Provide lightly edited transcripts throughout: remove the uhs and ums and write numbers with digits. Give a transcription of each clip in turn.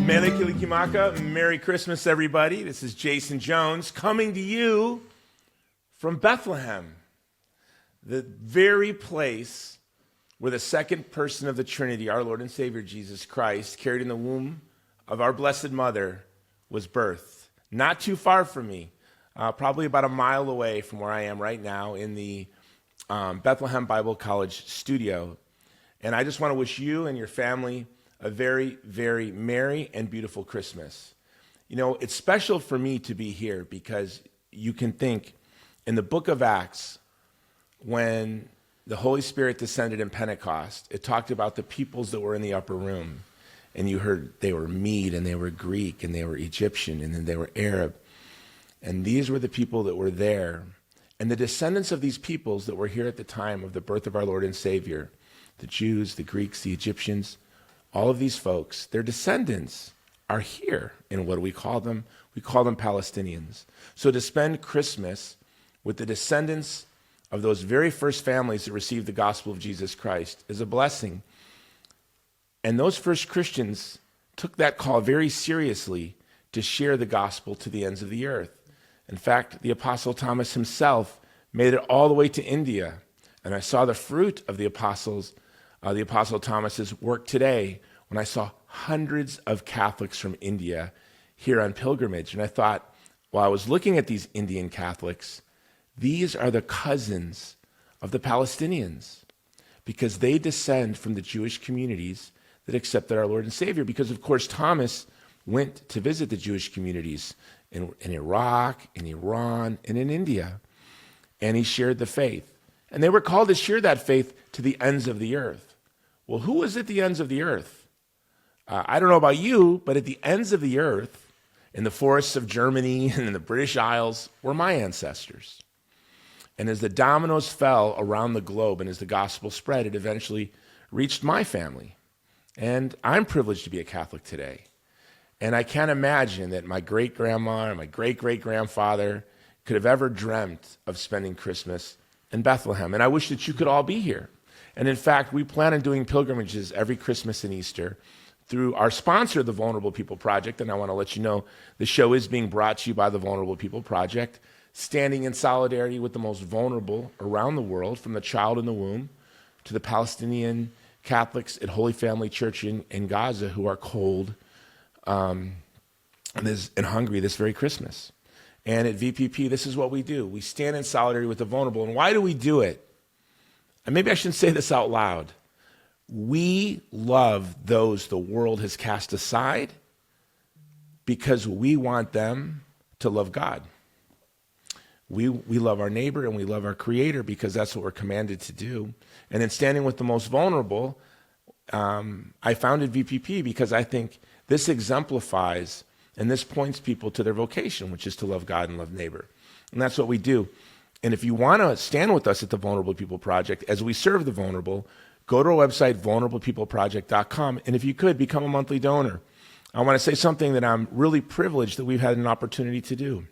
Mele Kilikimaka, Merry Christmas, everybody. This is Jason Jones coming to you from Bethlehem, the very place where the second person of the Trinity, our Lord and Savior Jesus Christ, carried in the womb of our Blessed Mother, was birthed. Not too far from me, probably about a mile away from where I am right now in the Bethlehem Bible College studio. And I just want to wish you and your family a very, very merry and beautiful Christmas. You know, it's special for me to be here because you can think in the book of Acts, when the Holy Spirit descended in Pentecost, it talked about the peoples that were in the upper room. And you heard they were Mede, and they were Greek, and they were Egyptian, and then they were Arab. And these were the people that were there. And the descendants of these peoples that were here at the time of the birth of our Lord and Savior, the Jews, the Greeks, the Egyptians, all of these folks, their descendants are here. And what do we call them? We call them Palestinians. So to spend Christmas with the descendants of those very first families that received the gospel of Jesus Christ is a blessing. And those first Christians took that call very seriously to share the gospel to the ends of the earth. In fact, the Apostle Thomas himself made it all the way to India. And I saw the fruit of the Apostle Thomas's work today when I saw hundreds of Catholics from India here on pilgrimage. And I thought, while I was looking at these Indian Catholics, these are the cousins of the Palestinians because they descend from the Jewish communities that accepted our Lord and Savior. Because, of course, Thomas went to visit the Jewish communities in Iraq, in Iran, and in India. And he shared the faith. And they were called to share that faith to the ends of the earth. Well, who was at the ends of the earth? I don't know about you, but at the ends of the earth, in the forests of Germany and in the British Isles, were my ancestors. And as the dominoes fell around the globe and as the gospel spread, it eventually reached my family. And I'm privileged to be a Catholic today. And I can't imagine that my great-grandma or my great-great-grandfather could have ever dreamt of spending Christmas in Bethlehem. And I wish that you could all be here. And in fact, we plan on doing pilgrimages every Christmas and Easter through our sponsor, the Vulnerable People Project. And I want to let you know the show is being brought to you by the Vulnerable People Project, standing in solidarity with the most vulnerable around the world, from the child in the womb to the Palestinian Catholics at Holy Family Church in Gaza who are cold and hungry this very Christmas. And at VPP, this is what we do. We stand in solidarity with the vulnerable. And why do we do it? And maybe I shouldn't say this out loud. We love those the world has cast aside because we want them to love God. We love our neighbor and we love our Creator because that's what we're commanded to do. And in standing with the most vulnerable, I founded VPP because I think this exemplifies and this points people to their vocation, which is to love God and love neighbor. And that's what we do. And if you want to stand with us at the Vulnerable People Project as we serve the vulnerable, go to our website, vulnerablepeopleproject.com. And if you could, become a monthly donor. I want to say something that I'm really privileged that we've had an opportunity to do.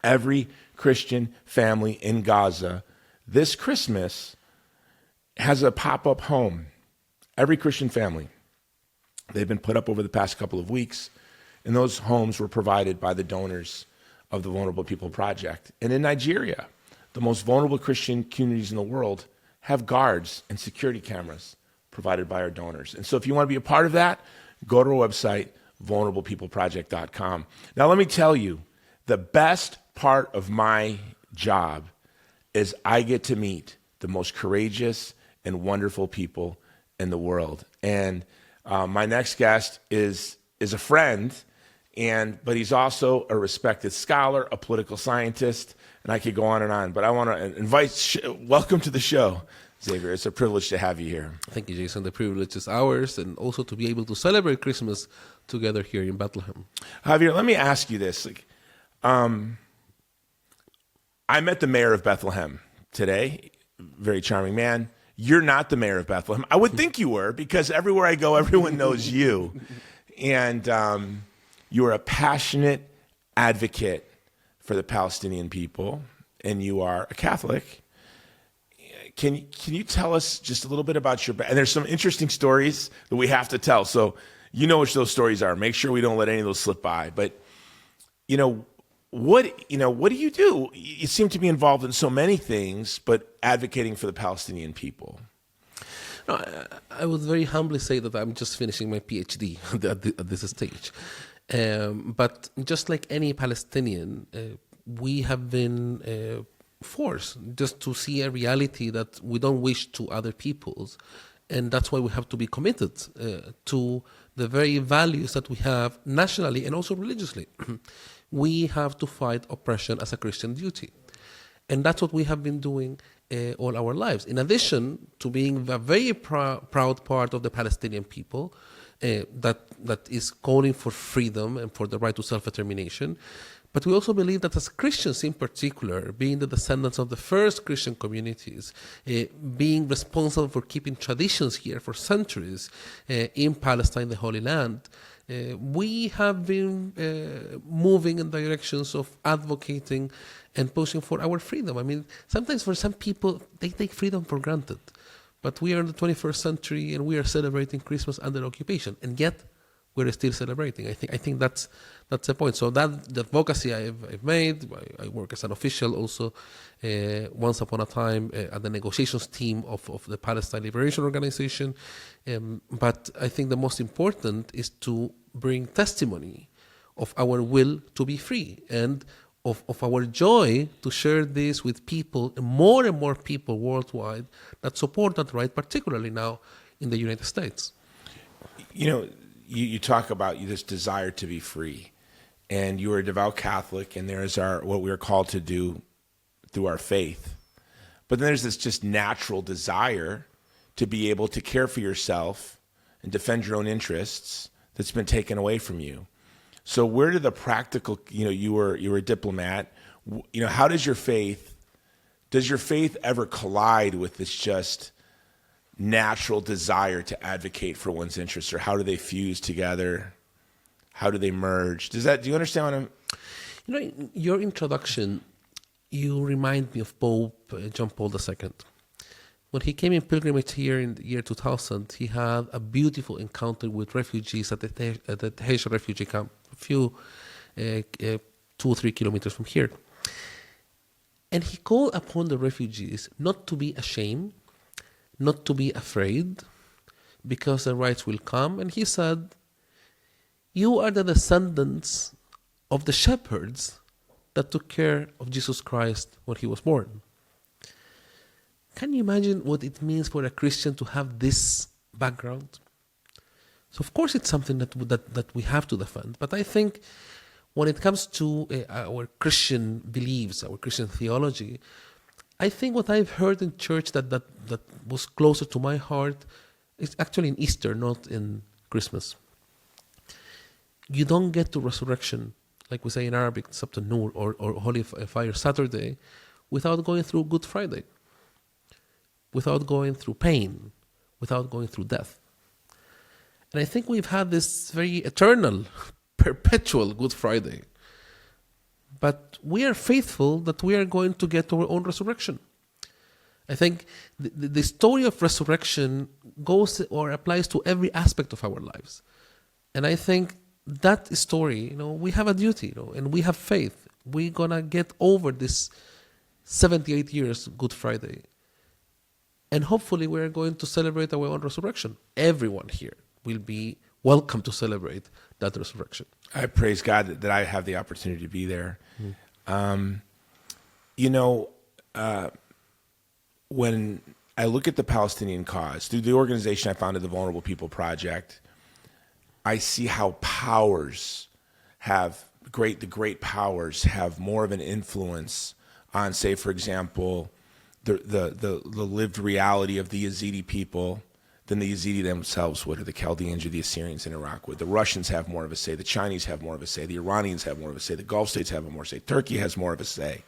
Every Christian family in Gaza this Christmas has a pop-up home. Every Christian family. They've been put up over the past couple of weeks, and those homes were provided by the donors of the Vulnerable People Project. And in Nigeria, the most vulnerable Christian communities in the world have guards and security cameras provided by our donors. And so if you want to be a part of that, go to our website, vulnerablepeopleproject.com. Now, let me tell you, the best part of my job is I get to meet the most courageous and wonderful people in the world. And my next guest is a friend, but he's also a respected scholar, a political scientist, and I could go on and on. But I want to welcome to the show, Xavier. It's a privilege to have you here. Thank you, Jason. The privilege is ours, and also to be able to celebrate Christmas together here in Bethlehem. Javier, let me ask you this. I met the mayor of Bethlehem today, very charming man. You're not the mayor of Bethlehem. I would think you were, because everywhere I go, everyone knows you. And you are a passionate advocate for the Palestinian people, and you are a Catholic. Can you tell us just a little bit about your, and there's some interesting stories that we have to tell. So You know which those stories are. Make sure we don't let any of those slip by. But what do you do? You seem to be involved in so many things, but advocating for the Palestinian people. No, I would very humbly say that I'm just finishing my PhD at this stage. But just like any Palestinian, we have been forced just to see a reality that we don't wish to other peoples. And that's why we have to be committed to the very values that we have nationally and also religiously. We have to fight oppression as a Christian duty. And that's what we have been doing all our lives. In addition to being a very proud part of the Palestinian people that is calling for freedom and for the right to self-determination, but we also believe that as Christians in particular, being the descendants of the first Christian communities, being responsible for keeping traditions here for centuries in Palestine, the Holy Land, we have been moving in directions of advocating and pushing for our freedom. I mean, sometimes for some people, they take freedom for granted. But we are in the 21st century and we are celebrating Christmas under occupation. And yet, we're still celebrating. I think that's the point. So that the advocacy I've made, I work as an official also once upon a time at the negotiations team of the Palestine Liberation Organization. But I think the most important is to bring testimony of our will to be free and of our joy to share this with people, and more people worldwide that support that right, particularly now in the United States. You talk about this desire to be free, and you are a devout Catholic, and there's what we are called to do through our faith. But then there's this just natural desire to be able to care for yourself and defend your own interests that's been taken away from you. So where did the practical, you were a diplomat, how does your faith ever collide with this just natural desire to advocate for one's interests, or how do they fuse together? How do they merge? Do you understand what I'm? In your introduction, you remind me of Pope John Paul II. When he came in pilgrimage here in the year 2000, he had a beautiful encounter with refugees at the Haitian refugee camp, a few 2 or 3 kilometers from here. And he called upon the refugees not to be ashamed, not to be afraid, because the rights will come. And he said, you are the descendants of the shepherds that took care of Jesus Christ when he was born. Can you imagine what it means for a Christian to have this background? So of course it's something that we have to defend. But I think when it comes to our Christian beliefs, our Christian theology, I think what I've heard in church that was closer to my heart is actually in Easter, not in Christmas. You don't get to resurrection, like we say in Arabic, Sabta Nur or Holy Fire Saturday, without going through Good Friday, without going through pain, without going through death. And I think we've had this very eternal, perpetual Good Friday. But we are faithful that we are going to get our own resurrection. I think the story of resurrection goes or applies to every aspect of our lives. And I think that story, we have a duty, and we have faith. We're going to get over this 78 years Good Friday. And hopefully we're going to celebrate our own resurrection. Everyone here will be welcome to celebrate that resurrection. I praise God that I have the opportunity to be there. When I look at the Palestinian cause, through the organization I founded, the Vulnerable People Project, I see how the great powers have more of an influence on, say, for example, the lived reality of the Yazidi people than the Yazidi themselves would, or the Chaldeans or the Assyrians in Iraq would. The Russians have more of a say. The Chinese have more of a say. The Iranians have more of a say. The Gulf states have more say. Turkey has more of a say.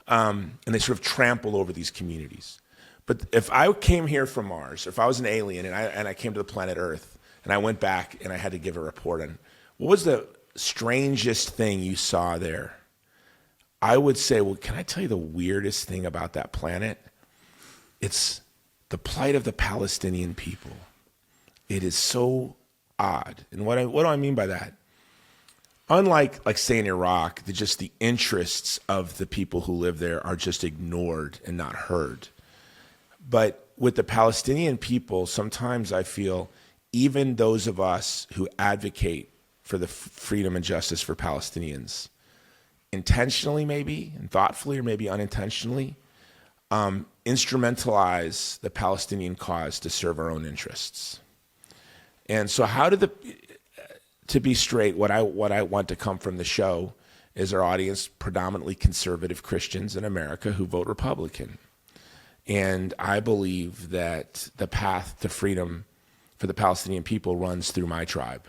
And they sort of trample over these communities. But if I came here from Mars, or if I was an alien and I came to the planet Earth, and I went back and I had to give a report on what was the strangest thing you saw there, I would say, well, can I tell you the weirdest thing about that planet? It's the plight of the Palestinian people. It is so odd. And what do I mean by that? Unlike, like, say, in Iraq, the interests of the people who live there are just ignored and not heard. But with the Palestinian people, sometimes I feel even those of us who advocate for the freedom and justice for Palestinians, intentionally maybe, and thoughtfully, or maybe unintentionally, instrumentalize the Palestinian cause to serve our own interests. And so to be straight, what I want to come from the show is our audience predominantly conservative Christians in America who vote Republican. And I believe that the path to freedom for the Palestinian people runs through my tribe.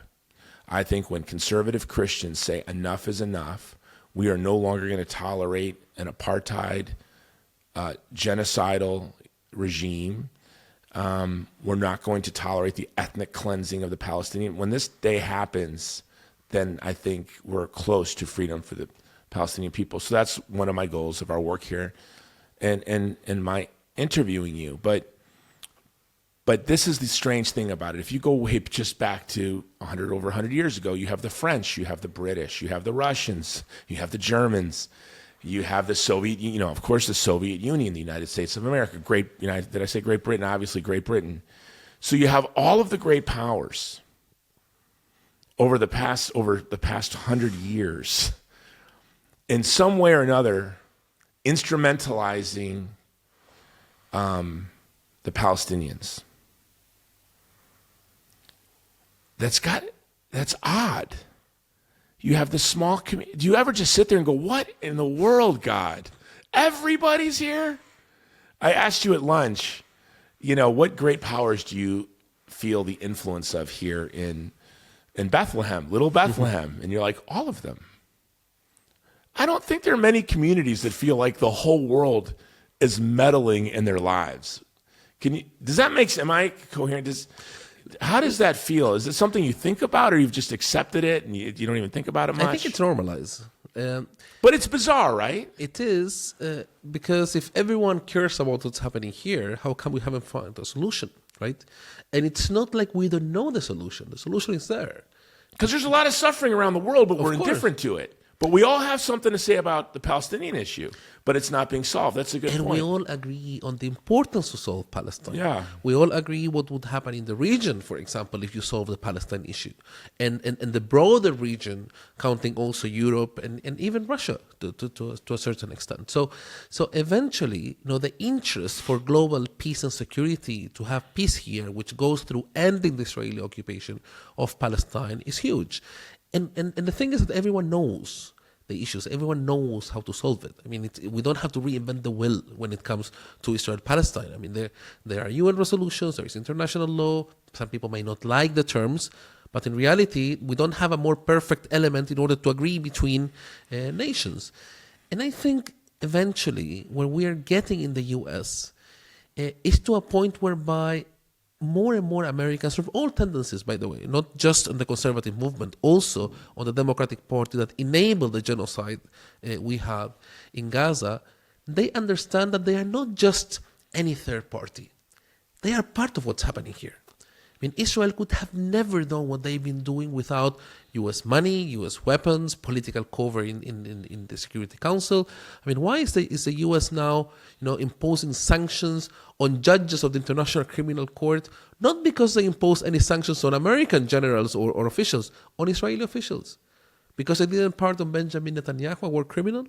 I think when conservative Christians say enough is enough, we are no longer going to tolerate an apartheid, genocidal regime. We're not going to tolerate the ethnic cleansing of the Palestinian. When this day happens, then I think we're close to freedom for the Palestinian people. So that's one of my goals of our work here and my interviewing you. But this is the strange thing about it. If you go way just back to over 100 years ago, you have the French, you have the British, you have the Russians, you have the Germans, you have the Soviet, of course, the Soviet Union, the United States of America, did I say Great Britain? Obviously, Great Britain. So you have all of the great powers over the past 100 years, in some way or another, instrumentalizing the Palestinians. That's odd. You have this small community. Do you ever just sit there and go, what in the world, God? Everybody's here? I asked you at lunch, what great powers do you feel the influence of here in Bethlehem, little Bethlehem? And you're like, all of them. I don't think there are many communities that feel like the whole world is meddling in their lives. Am I coherent? How does that feel? Is it something you think about, or you've just accepted it and you don't even think about it much? I think it's normalized. But it's bizarre, right? It is, because if everyone cares about what's happening here, how come we haven't found a solution, right? And it's not like we don't know the solution. The solution is there. Because there's a lot of suffering around the world, but we're course. indifferent to it. But we all have something to say about the Palestinian issue, but it's not being solved. That's a good point. And we all agree on the importance to solve Palestine. Yeah. We all agree what would happen in the region, for example, if you solve the Palestine issue. And the broader region, counting also Europe and even Russia to a certain extent. So eventually, the interest for global peace and security, to have peace here, which goes through ending the Israeli occupation of Palestine, is huge. And the thing is that everyone knows the issues. Everyone knows how to solve it. I mean, we don't have to reinvent the wheel when it comes to Israel-Palestine. I mean, there are UN resolutions, there is international law. Some people may not like the terms, but in reality, we don't have a more perfect element in order to agree between nations. And I think eventually, where we are getting in the U.S. Is to a point whereby more and more Americans, from all tendencies, by the way, not just on the conservative movement, also on the Democratic Party that enabled the genocide we have in Gaza, they understand that they are not just any third party. They are part of what's happening here. I mean, Israel could have never done what they've been doing without U.S. money, U.S. weapons, political cover in the Security Council. I mean, why is the U.S. now, imposing sanctions on judges of the International Criminal Court? Not because they impose any sanctions on American generals or officials, on Israeli officials, because they didn't pardon Benjamin Netanyahu, a war criminal.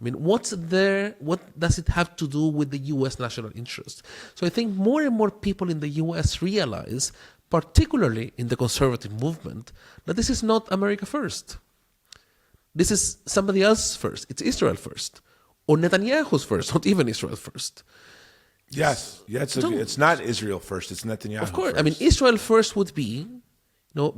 I mean, what's there? What does it have to do with the U.S. national interest? So I think more and more people in the U.S. realize, particularly in the conservative movement, that this is not America first. This is somebody else first. It's Israel first. Or Netanyahu's first, not even Israel first. Yes. Yeah, it's not Israel first. It's Netanyahu Of course. first. I mean, Israel first would be,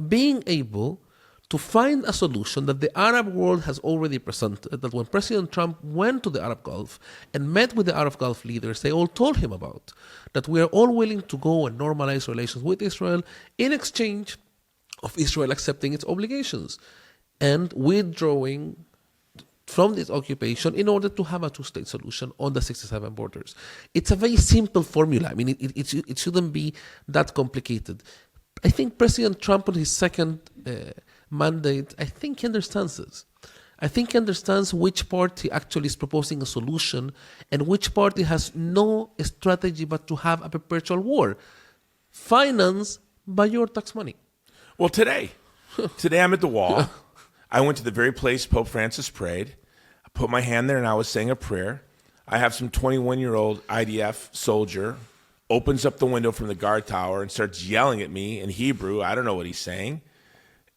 being able to find a solution that the Arab world has already presented, that when President Trump went to the Arab Gulf and met with the Arab Gulf leaders, they all told him about, that we are all willing to go and normalize relations with Israel in exchange of Israel accepting its obligations and withdrawing from this occupation in order to have a two-state solution on the 67 borders. It's a very simple formula. I mean, it shouldn't be that complicated. I think President Trump on his second mandate, I think he understands this. I think he understands which party actually is proposing a solution and which party has no strategy but to have a perpetual war, financed by your tax money. Well, today I'm at the wall. I went to the very place Pope Francis prayed. I put my hand there and I was saying a prayer. I have some 21-year-old IDF soldier opens up the window from the guard tower and starts yelling at me in Hebrew. I don't know what he's saying.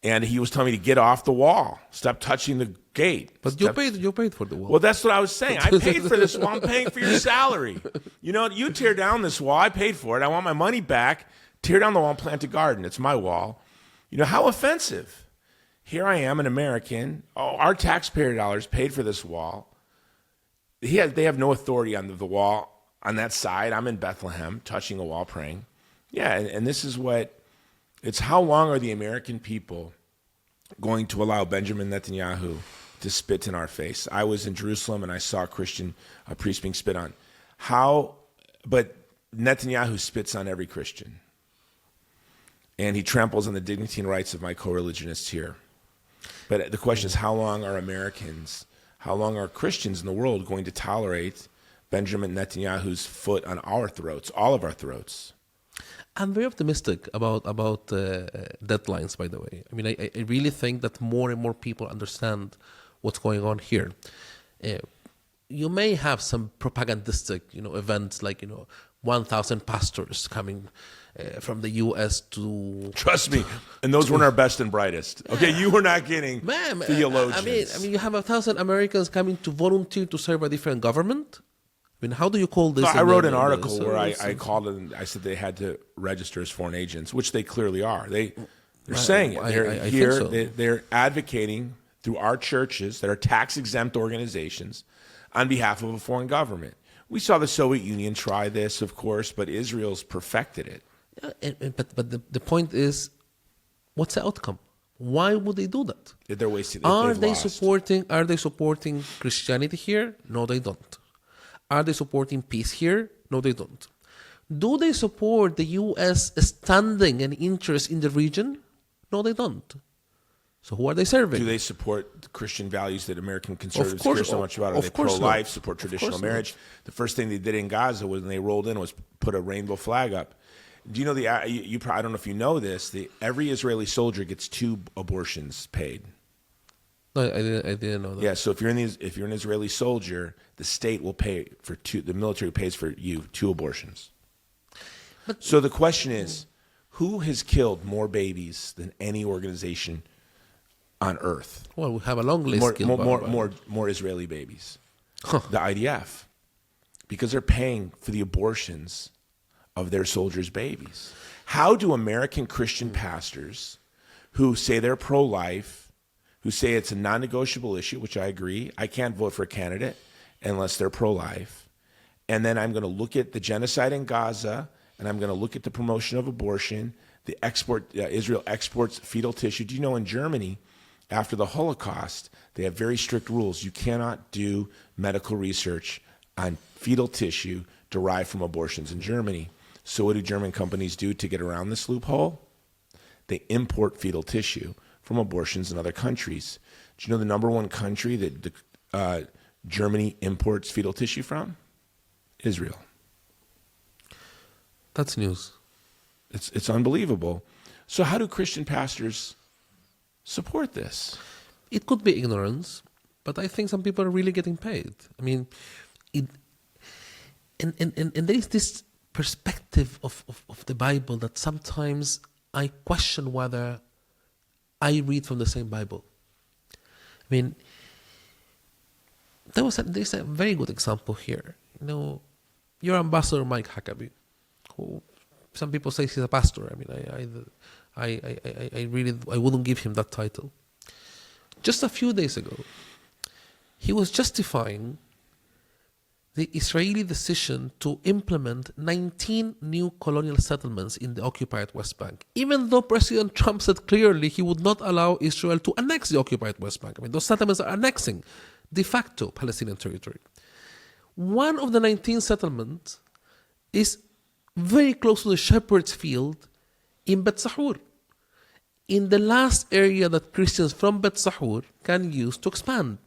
And he was telling me to get off the wall. Stop touching the gate. But you paid for the wall. Well, that's what I was saying. I paid for this wall. I'm paying for your salary. You know, you tear down this wall. I paid for it. I want my money back. Tear down the wall and plant a garden. It's my wall. You know, how offensive. Here I am, an American. Oh, our taxpayer dollars paid for this wall. They have no authority on the wall on that side. I'm in Bethlehem, touching a wall, praying. Yeah, and this is what, it's how long are the American people going to allow Benjamin Netanyahu to spit in our face? I was in Jerusalem and I saw a priest being spit on. But Netanyahu spits on every Christian. And he tramples on the dignity and rights of my co-religionists here. But the question is, how long are Christians in the world going to tolerate Benjamin Netanyahu's foot on our throats, all of our throats? I'm very optimistic about deadlines, by the way. I mean, I really think that more and more people understand what's going on here. You may have some propagandistic, events like, 1,000 pastors coming from the U.S. to... Trust me, and those weren't our best and brightest. Okay, you were not getting theologians. I mean, you have 1,000 Americans coming to volunteer to serve a different government. I mean, how do you call this? I wrote an article where I called it, and I said they had to register as foreign agents, which they clearly are. They're saying it. They're here. So. They're advocating through our churches that are tax-exempt organizations on behalf of a foreign government. We saw the Soviet Union try this, of course, but Israel's perfected it. Yeah, but the point is, what's the outcome? Why would they do that? They're wasting. Are they supporting Christianity here? No, they don't. Are they supporting peace here? No, they don't. Do they support the U.S. standing and interest in the region? No, they don't. So who are they serving? Do they support the Christian values that American conservatives care so much about? Are they pro-life, support traditional marriage? The first thing they did in Gaza when they rolled in was put a rainbow flag up. Do you know I don't know if you know this, every Israeli soldier gets 2 abortions paid. No, I didn't know that. Yeah, so if you're an Israeli soldier, the state will pay for 2. The military pays for you 2 abortions. So the question is, who has killed more babies than any organization on earth? Well, we have a long list. More Israeli babies. Huh. The IDF, because they're paying for the abortions of their soldiers' babies. How do American Christian pastors who say they're pro-life, who say it's a non-negotiable issue, which I agree, I can't vote for a candidate unless they're pro-life, and then I'm going to look at the genocide in Gaza, and I'm going to look at the promotion of abortion, Israel exports fetal tissue. Do you know in Germany, after the Holocaust, they have very strict rules. You cannot do medical research on fetal tissue derived from abortions in Germany. So what do German companies do to get around this loophole? They import fetal tissue from abortions in other countries. Do you know the number one country that Germany imports fetal tissue from? Israel. That's news. It's unbelievable. So how do Christian pastors support this? It could be ignorance, but I think some people are really getting paid. I mean, and there is this perspective of the Bible that sometimes I question whether I read from the same Bible. I mean, there's a very good example here. Your ambassador Mike Huckabee, who some people say he's a pastor. I mean, I wouldn't give him that title. Just a few days ago, he was justifying the Israeli decision to implement 19 new colonial settlements in the occupied West Bank, even though President Trump said clearly he would not allow Israel to annex the occupied West Bank. I mean, those settlements are annexing de facto Palestinian territory. One of the 19 settlements is very close to the shepherd's field in Bet Sahur, in the last area that Christians from Bet Sahur can use to expand.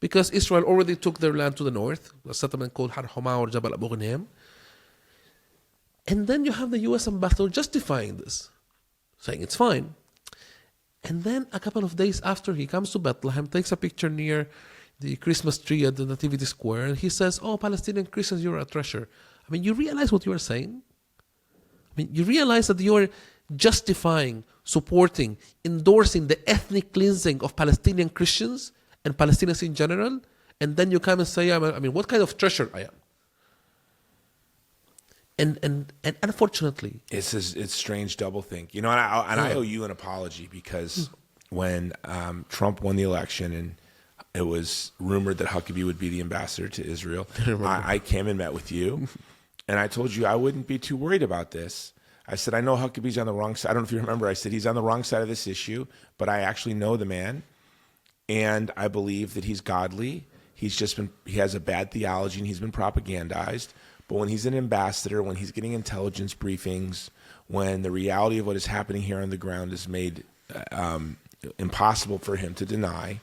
Because Israel already took their land to the north, a settlement called Har Homa or Jabal Abu Ghneim. And then you have the U.S. ambassador justifying this, saying it's fine. And then a couple of days after, he comes to Bethlehem, takes a picture near the Christmas tree at the Nativity Square, and he says, "Oh, Palestinian Christians, you're a treasure." I mean, you realize what you are saying? I mean, you realize that you are justifying, supporting, endorsing the ethnic cleansing of Palestinian Christians and Palestinians in general, and then you come and say, what kind of treasure I am? And unfortunately, it's strange doublethink. You know, and I owe you an apology because when Trump won the election and it was rumored that Huckabee would be the ambassador to Israel, I came and met with you, and I told you I wouldn't be too worried about this. I said, I know Huckabee's on the wrong side. I don't know if you remember. I said, he's on the wrong side of this issue, but I actually know the man, and I believe that he's godly. He has a bad theology, and he's been propagandized. But when he's an ambassador, when he's getting intelligence briefings, when the reality of what is happening here on the ground is made impossible for him to deny,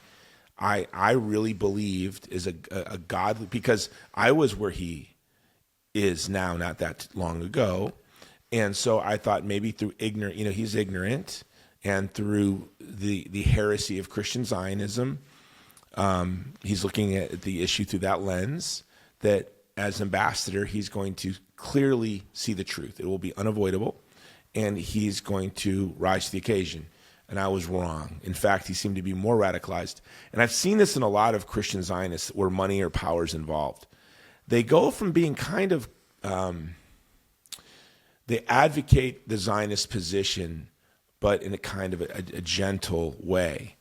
I really believed is a godly, because I was where he is now, not that long ago. And so I thought maybe through he's ignorant, and through the heresy of Christian Zionism, he's looking at the issue through that lens, that as ambassador, he's going to clearly see the truth. It will be unavoidable, and he's going to rise to the occasion. And I was wrong. In fact, he seemed to be more radicalized. And I've seen this in a lot of Christian Zionists where money or power is involved. They go from being kind of, they advocate the Zionist position, but in a kind of a gentle way.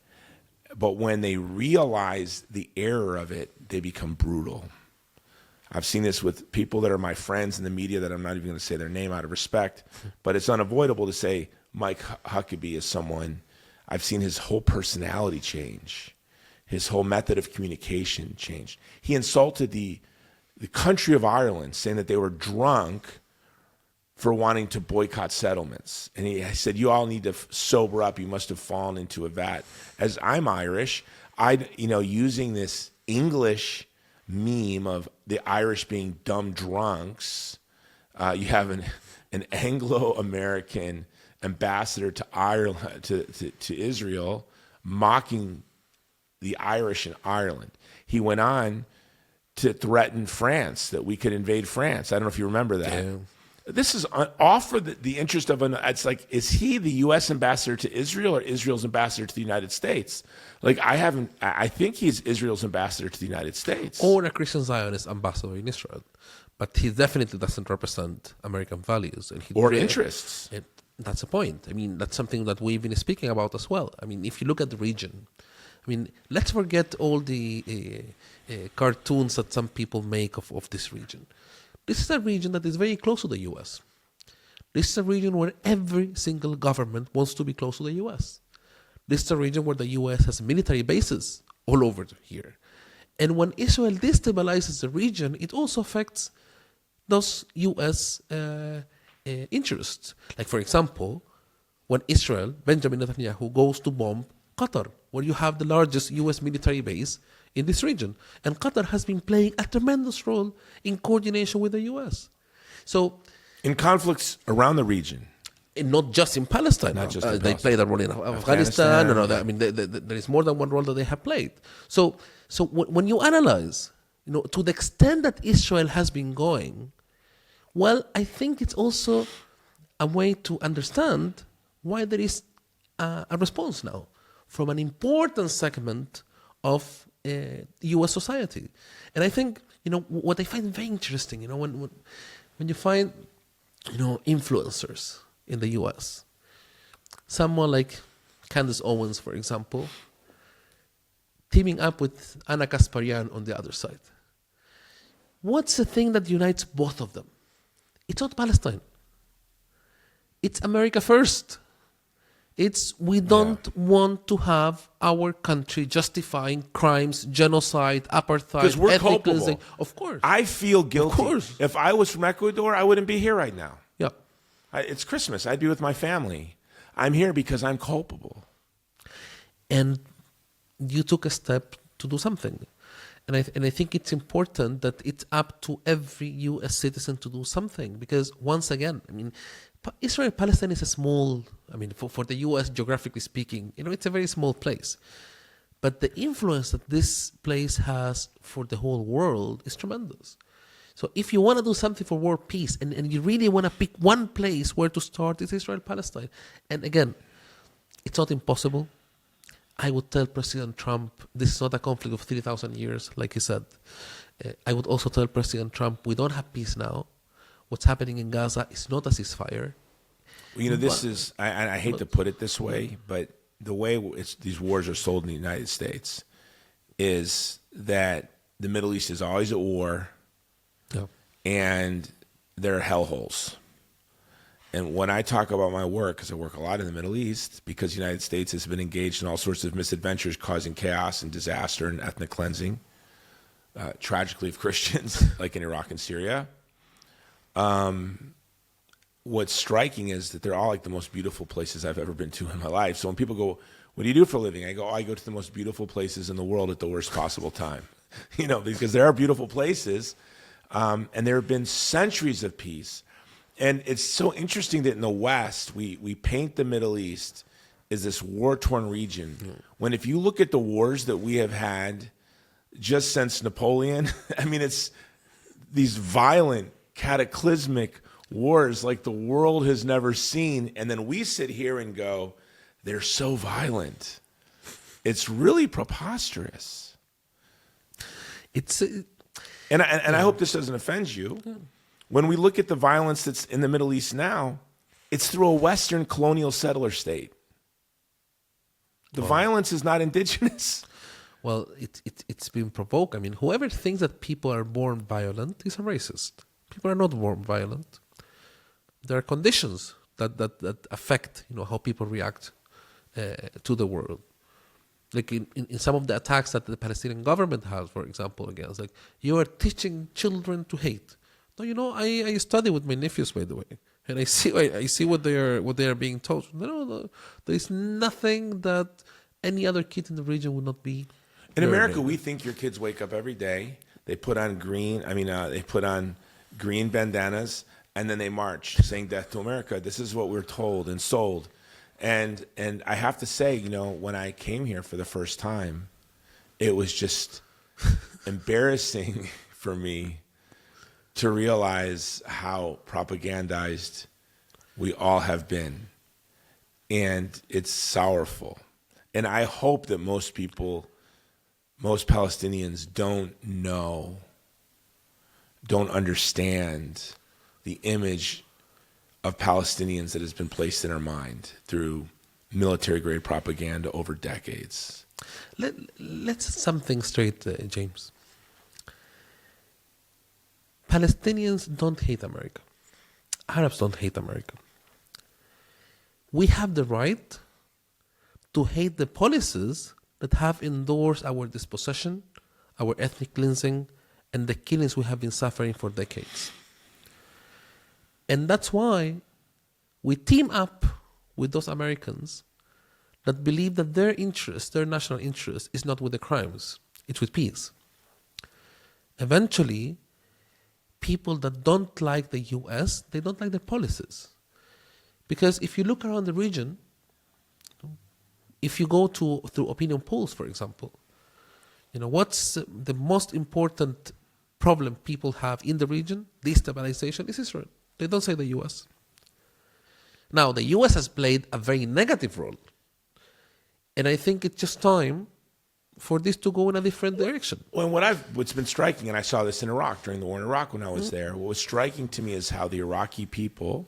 But when they realize the error of it, they become brutal. I've seen this with people that are my friends in the media that I'm not even going to say their name out of respect, but it's unavoidable to say Mike Huckabee is someone. I've seen his whole personality change, his whole method of communication change. He insulted the country of Ireland, saying that they were drunk for wanting to boycott settlements. And he said, you all need to sober up. You must have fallen into a vat. As I'm Irish, using this English meme of the Irish being dumb drunks, you have an Anglo-American ambassador to Ireland, to Israel, mocking the Irish in Ireland. He went on to threaten France, that we could invade France. I don't know if you remember that. Yeah. This is all for the interest of it's like, is he the U.S. ambassador to Israel or Israel's ambassador to the United States? Like, I think he's Israel's ambassador to the United States. Or a Christian Zionist ambassador in Israel. But he definitely doesn't represent American values. Or interests. That's the point. I mean, that's something that we've been speaking about as well. I mean, if you look at the region, let's forget all the cartoons that some people make of this region. This is a region that is very close to the U.S. This is a region where every single government wants to be close to the U.S. This is a region where the U.S. has military bases all over here. And when Israel destabilizes the region, it also affects those U.S. interests. Like, for example, when Israel, Benjamin Netanyahu, goes to bomb Qatar, where you have the largest U.S. military base in this region. And Qatar has been playing a tremendous role in coordination with the U.S. So, in conflicts around the region. And not just in Palestine. Not just they played a role in Afghanistan. There is more than one role that they have played. So when you analyze, to the extent that Israel has been going, well, I think it's also a way to understand why there is a response now from an important segment of U.S. society. And I think, what I find very interesting, when you find, influencers in the U.S., someone like Candace Owens, for example, teaming up with Anna Kasparian on the other side. What's the thing that unites both of them? It's not Palestine. It's America first. We don't want to have our country justifying crimes, genocide, apartheid, because we're ethnic culpable. cleansing. Of course. I feel guilty. Of course. If I was from Ecuador, I wouldn't be here right now. Yeah. It's Christmas. I'd be with my family. I'm here because I'm culpable. And you took a step to do something. And I think it's important that it's up to every U.S. citizen to do something. Because once again, I mean, Israel-Palestine is a small, I mean, for the U.S. geographically speaking, it's a very small place. But the influence that this place has for the whole world is tremendous. So if you want to do something for world peace and you really want to pick one place where to start, it's Israel-Palestine. And again, it's not impossible. I would tell President Trump, this is not a conflict of 3,000 years, like he said. I would also tell President Trump, we don't have peace now. What's happening in Gaza is not a ceasefire. Well, this is, I hate to put it this way, but the way these wars are sold in the United States is that the Middle East is always at war, and there are hellholes. And when I talk about my work, because I work a lot in the Middle East, because the United States has been engaged in all sorts of misadventures causing chaos and disaster and ethnic cleansing, tragically of Christians, like in Iraq and Syria, what's striking is that they're all like the most beautiful places I've ever been to in my life. So when people go, what do you do for a living? I go, I go to the most beautiful places in the world at the worst possible time. Because there are beautiful places, and there have been centuries of peace. And it's so interesting that in the West, we paint the Middle East as this war-torn region, when if you look at the wars that we have had just since Napoleon, I mean, it's these violent, cataclysmic wars like the world has never seen. And then we sit here and go, they're so violent. It's really preposterous. And I hope this doesn't offend you. When we look at the violence that's in the Middle East now, it's through a Western colonial settler state. The violence is not indigenous. Well, it's been provoked. I mean, whoever thinks that people are born violent is a racist. People are not born violent. There are conditions that affect how people react to the world. Like in some of the attacks that the Palestinian government has, for example, against, like, you are teaching children to hate. No, I study with my nephews, by the way, and I see what they are being taught. No, there is nothing that any other kid in the region would not be. In America, we think your kids wake up every day. They put on green. They put on green bandanas, and then they march, saying "Death to America." This is what we're told and sold. And I have to say, when I came here for the first time, it was just embarrassing for me to realize how propagandized we all have been. And it's sorrowful. And I hope that most Palestinians don't understand the image of Palestinians that has been placed in our mind through military-grade propaganda over decades. Let's set something straight, James. Palestinians don't hate America. Arabs don't hate America. We have the right to hate the policies that have endorsed our dispossession, our ethnic cleansing, and the killings we have been suffering for decades. And that's why we team up with those Americans that believe that their interest, their national interest, is not with the crimes, it's with peace. Eventually, people that don't like the U.S., they don't like their policies. Because if you look around the region, if you go through opinion polls, for example, what's the most important problem people have in the region, destabilization, is Israel. They don't say the U.S. Now, the U.S. has played a very negative role. And I think it's just time for this to go in a different direction. Well, what's been striking, and I saw this in Iraq during the war in Iraq when I was there, what was striking to me is how the Iraqi people,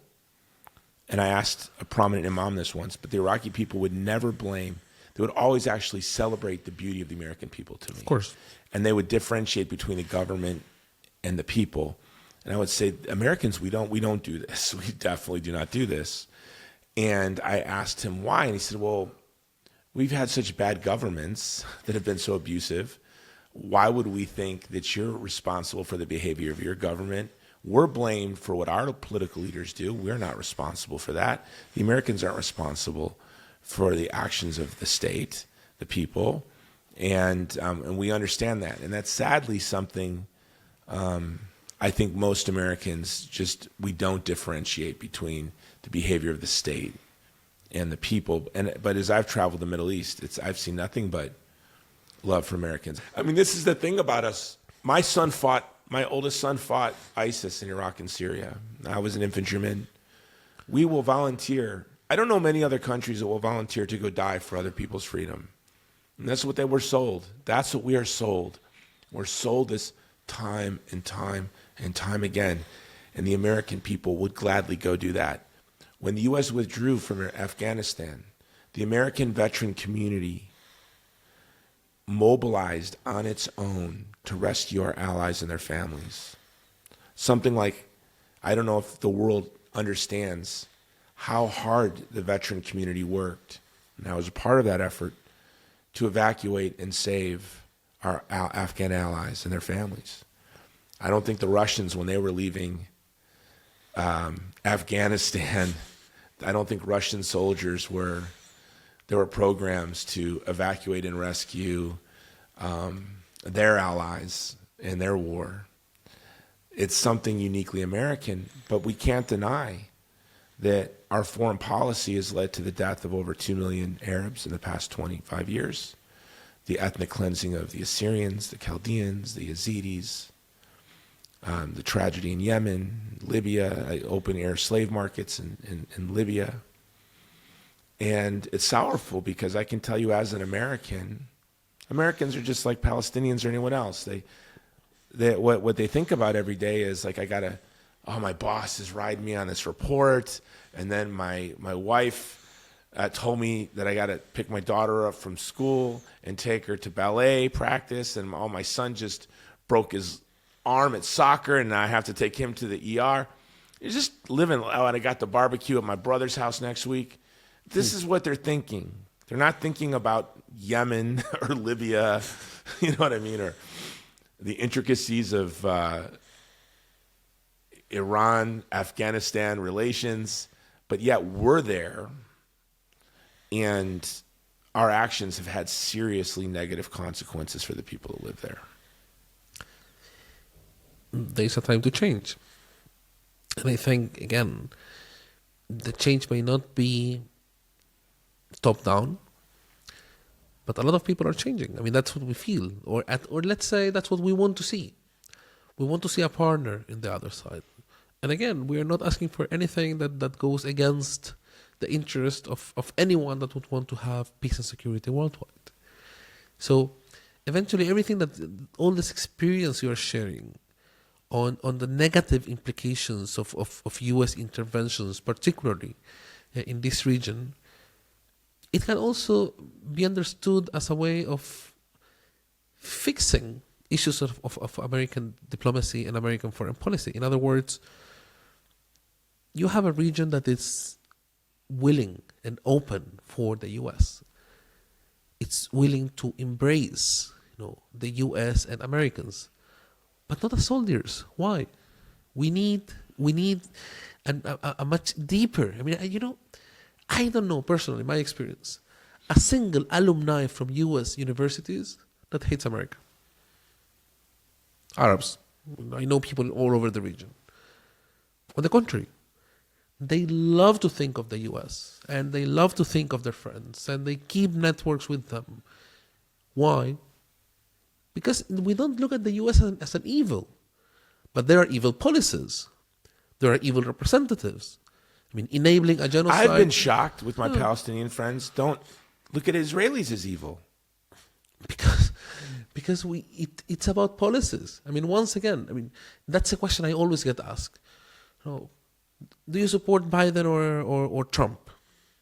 and I asked a prominent imam this once, but the Iraqi people would never blame, they would always actually celebrate the beauty of the American people to me. Of course. And they would differentiate between the government and the people. And I would say, Americans, we don't do this. We definitely do not do this. And I asked him why, and he said, well, we've had such bad governments that have been so abusive. Why would we think that you're responsible for the behavior of your government We're blamed for what our political leaders do. We're not responsible for that. The Americans aren't responsible for the actions of the state, the people, and we understand that. And that's sadly something I think most Americans we don't differentiate between the behavior of the state and the people. But as I've traveled the Middle East, I've seen nothing but love for Americans. I mean, this is the thing about us. My oldest son fought ISIS in Iraq and Syria. I was an infantryman. We will volunteer. I don't know many other countries that will volunteer to go die for other people's freedom. And that's what they were sold. That's what we are sold. We're sold this time and time and time again. And the American people would gladly go do that. When the U.S. withdrew from Afghanistan, the American veteran community mobilized on its own to rescue our allies and their families. Something like, I don't know if the world understands how hard the veteran community worked. And I was a part of that effort to evacuate and save our Afghan allies and their families. I don't think the Russians, when they were leaving Afghanistan, I don't think Russian soldiers there were programs to evacuate and rescue their allies in their war. It's something uniquely American, but we can't deny that our foreign policy has led to the death of over 2 million Arabs in the past 25 years. The ethnic cleansing of the Assyrians, the Chaldeans, the Yazidis, the tragedy in Yemen, Libya, open-air slave markets in Libya. And it's sorrowful because I can tell you as an American, Americans are just like Palestinians or anyone else. What they think about every day is like, my boss is riding me on this report, and then my wife told me that I got to pick my daughter up from school and take her to ballet practice, and my son just broke his arm at soccer, and I have to take him to the ER. You're just living, and I got the barbecue at my brother's house next week. This is what they're thinking. They're not thinking about Yemen or Libya, you know what I mean, or the intricacies of Iran-Afghanistan relations, but yet we're there, and our actions have had seriously negative consequences for the people that live there. There's a time to change. And I think, again, the change may not be top-down, but a lot of people are changing. I mean, that's what we feel. Or let's say that's what we want to see. We want to see a partner in the other side. And again, we are not asking for anything that goes against the interest of anyone that would want to have peace and security worldwide. So eventually all this experience you are sharing on the negative implications of U.S. interventions, particularly in this region, it can also be understood as a way of fixing issues of American diplomacy and American foreign policy. In other words, you have a region that is willing and open for the U.S. It's willing to embrace, the U.S. and Americans, but not as soldiers. Why? We need a much deeper. I mean, I don't know personally, my experience, a single alumni from U.S. universities that hates America. Arabs. I know people all over the region. On the contrary, they love to think of the U.S. and they love to think of their friends and they keep networks with them. Why? Because we don't look at the U.S. as an evil, but there are evil policies. There are evil representatives. I mean, enabling a genocide. I've been shocked with my Palestinian friends. Don't look at Israelis as evil. Because it's about policies. I mean, once again, that's a question I always get asked. Do you support Biden or Trump?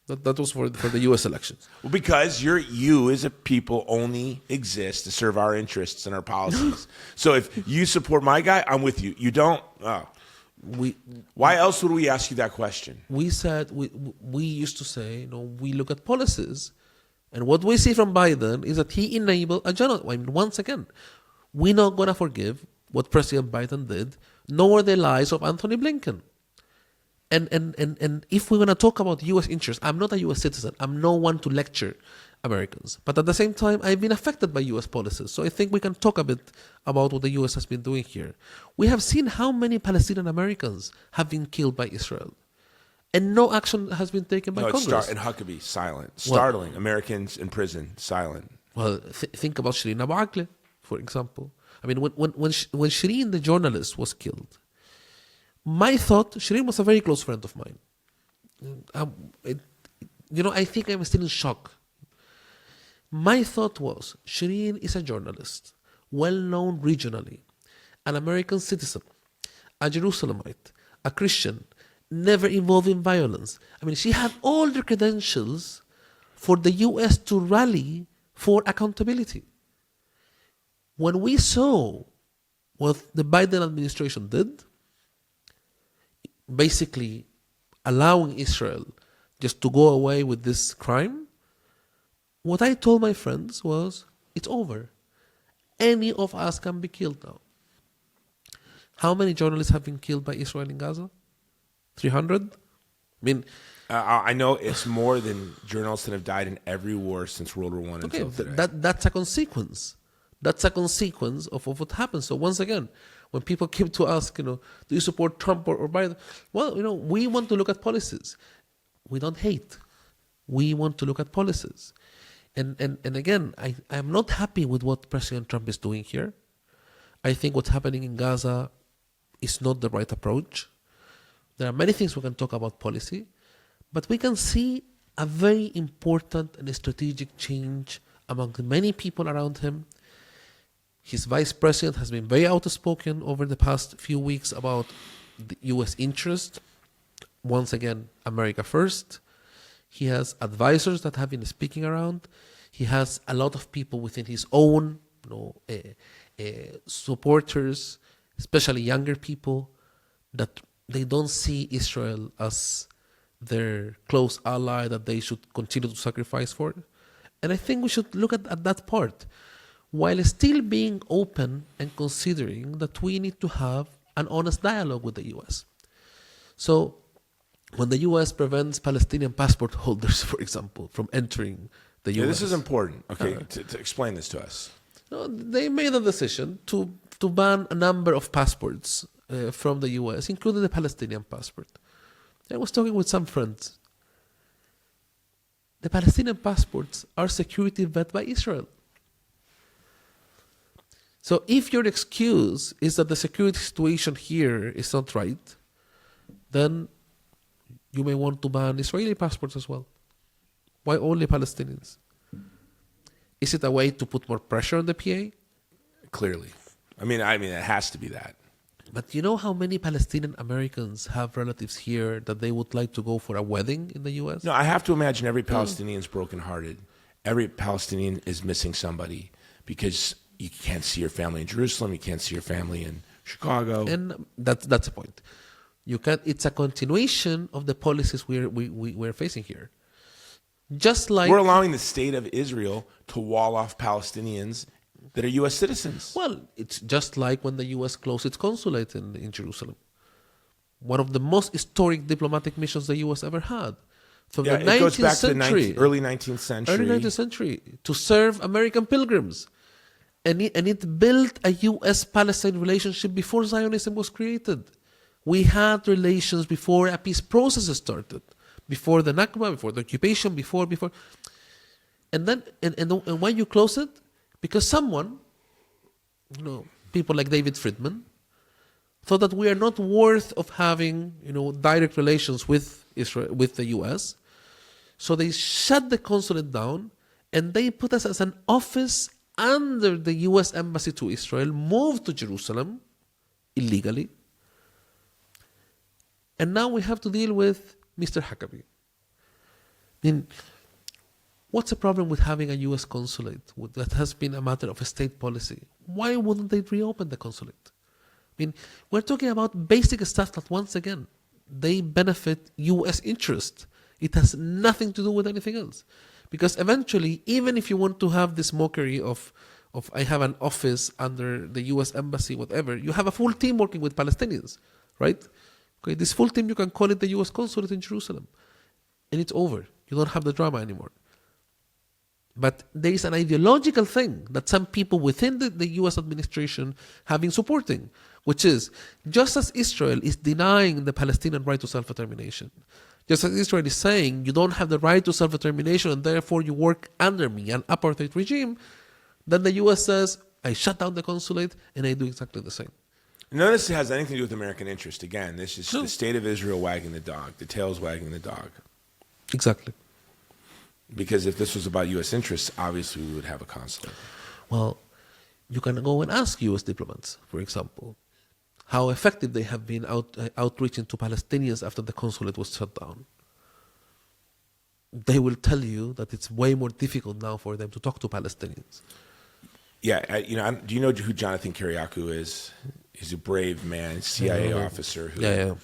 That was for the U.S. elections. Well, because you as a people only exist to serve our interests and our policies. So if you support my guy, I'm with you. You don't? Why else would we ask you that question? We said, we used to say, we look at policies, and what we see from Biden is that he enabled a genocide. Once again, we're not going to forgive what President Biden did, nor the lies of Anthony Blinken. And if we're going to talk about U.S. interests, I'm not a U.S. citizen. I'm no one to lecture Americans. But at the same time, I've been affected by U.S. policies. So I think we can talk a bit about what the U.S. has been doing here. We have seen how many Palestinian Americans have been killed by Israel. And no action has been taken by Congress. And Huckabee, silent. Startling. Americans in prison, silent. Well, think about Shireen Abu Akleh, for example. I mean, when Shireen, the journalist, was killed, my thought, Shireen was a very close friend of mine. I think I'm still in shock. My thought was, Shireen is a journalist, well-known regionally, an American citizen, a Jerusalemite, a Christian, never involved in violence. I mean, she had all the credentials for the U.S. to rally for accountability. When we saw what the Biden administration did, basically allowing Israel just to go away with this crime, what I told my friends was, it's over. Any of us can be killed now. How many journalists have been killed by Israel in Gaza? 300? I mean, I know it's more than journalists that have died in every war since World War I until today. That's a consequence. That's a consequence of what happened. So once again, when people came to ask, do you support Trump or Biden? Well, we want to look at policies. We don't hate. We want to look at policies. And again, I'm not happy with what President Trump is doing here. I think what's happening in Gaza is not the right approach. There are many things we can talk about policy, but we can see a very important and strategic change among the many people around him. His vice president has been very outspoken over the past few weeks about the U.S. interest. Once again, America first. He has advisors that have been speaking around. He has a lot of people within his own supporters, especially younger people, that they don't see Israel as their close ally that they should continue to sacrifice for. And I think we should look at that part, while still being open and considering that we need to have an honest dialogue with the U.S. So when the U.S. prevents Palestinian passport holders, for example, from entering the U.S. This is important, okay, to explain this to us. They made a decision to ban a number of passports from the U.S., including the Palestinian passport. I was talking with some friends. The Palestinian passports are security vetted by Israel. So if your excuse is that the security situation here is not right, then you may want to ban Israeli passports as well. Why only Palestinians? Is it a way to put more pressure on the PA? Clearly. I mean, it has to be that. But you know how many Palestinian Americans have relatives here that they would like to go for a wedding in the U.S.? No, I have to imagine every Palestinian is brokenhearted. Every Palestinian is missing somebody because you can't see your family in Jerusalem, you can't see your family in Chicago. And that's the point. It's a continuation of the policies we're facing here. Just like we're allowing the state of Israel to wall off Palestinians that are U.S. citizens. Well, it's just like when the U.S. closed its consulate in Jerusalem. One of the most historic diplomatic missions the U.S. ever had. From the 19th goes back century, to the early 19th century. Early 19th century, to serve American pilgrims. And it built a U.S.-Palestine relationship before Zionism was created. We had relations before a peace process started. Before the Nakba, before the occupation, before. And then, and why you close it? Because someone, people like David Friedman, thought that we are not worth of having, direct relations with Israel, with the U.S. So they shut the consulate down, and they put us as an office under the U.S. embassy to Israel, moved to Jerusalem illegally, and now we have to deal with Mr. Huckabee. I mean, what's the problem with having a U.S. consulate that has been a matter of state policy? Why wouldn't they reopen the consulate? I mean, we're talking about basic stuff that, once again, they benefit U.S. interest. It has nothing to do with anything else. Because eventually, even if you want to have this mockery of I have an office under the U.S. Embassy, whatever. You have a full team working with Palestinians, right? Okay, this full team, you can call it the U.S. Consulate in Jerusalem. And it's over. You don't have the drama anymore. But there is an ideological thing that some people within the U.S. administration have been supporting, which is just as Israel is denying the Palestinian right to self-determination, just as Israel is saying you don't have the right to self-determination and therefore you work under me, an apartheid regime, then the U.S. says, I shut down the consulate and I do exactly the same. None of this has anything to do with American interest. Again, this is the state of Israel wagging the dog. The tail's wagging the dog. Exactly. Because if this was about U.S. interests, obviously we would have a consulate. Well, you can go and ask U.S. diplomats, for example, how effective they have been outreaching to Palestinians after the consulate was shut down. They will tell you that it's way more difficult now for them to talk to Palestinians. Yeah, do you know who Jonathan Kiriakou is? He's a brave man, CIA officer who,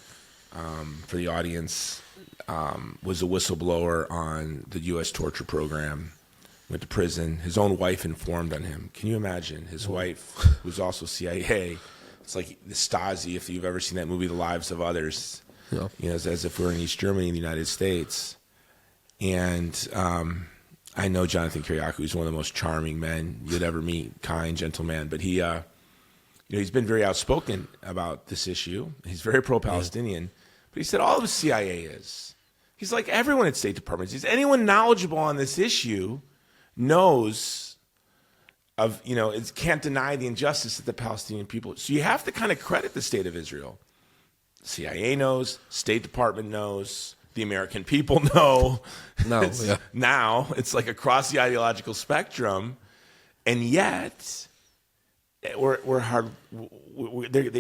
for the audience, was a whistleblower on the U.S. torture program, went to prison. His own wife informed on him. Can you imagine? His wife, who's also CIA, it's like the Stasi, if you've ever seen that movie, The Lives of Others. Yeah. It's as if we're in East Germany in the United States. And I know Jonathan Kiriakou. He's one of the most charming men you'd ever meet, kind, gentle man. But he, he's been very outspoken about this issue. He's very pro-Palestinian. But he said all of the CIA is. He's like everyone at State Department. He's anyone knowledgeable on this issue knows of, it can't deny the injustice of the Palestinian people. So you have to kind of credit the state of Israel. CIA knows, State Department knows, the American people know. Now it's like across the ideological spectrum, and yet they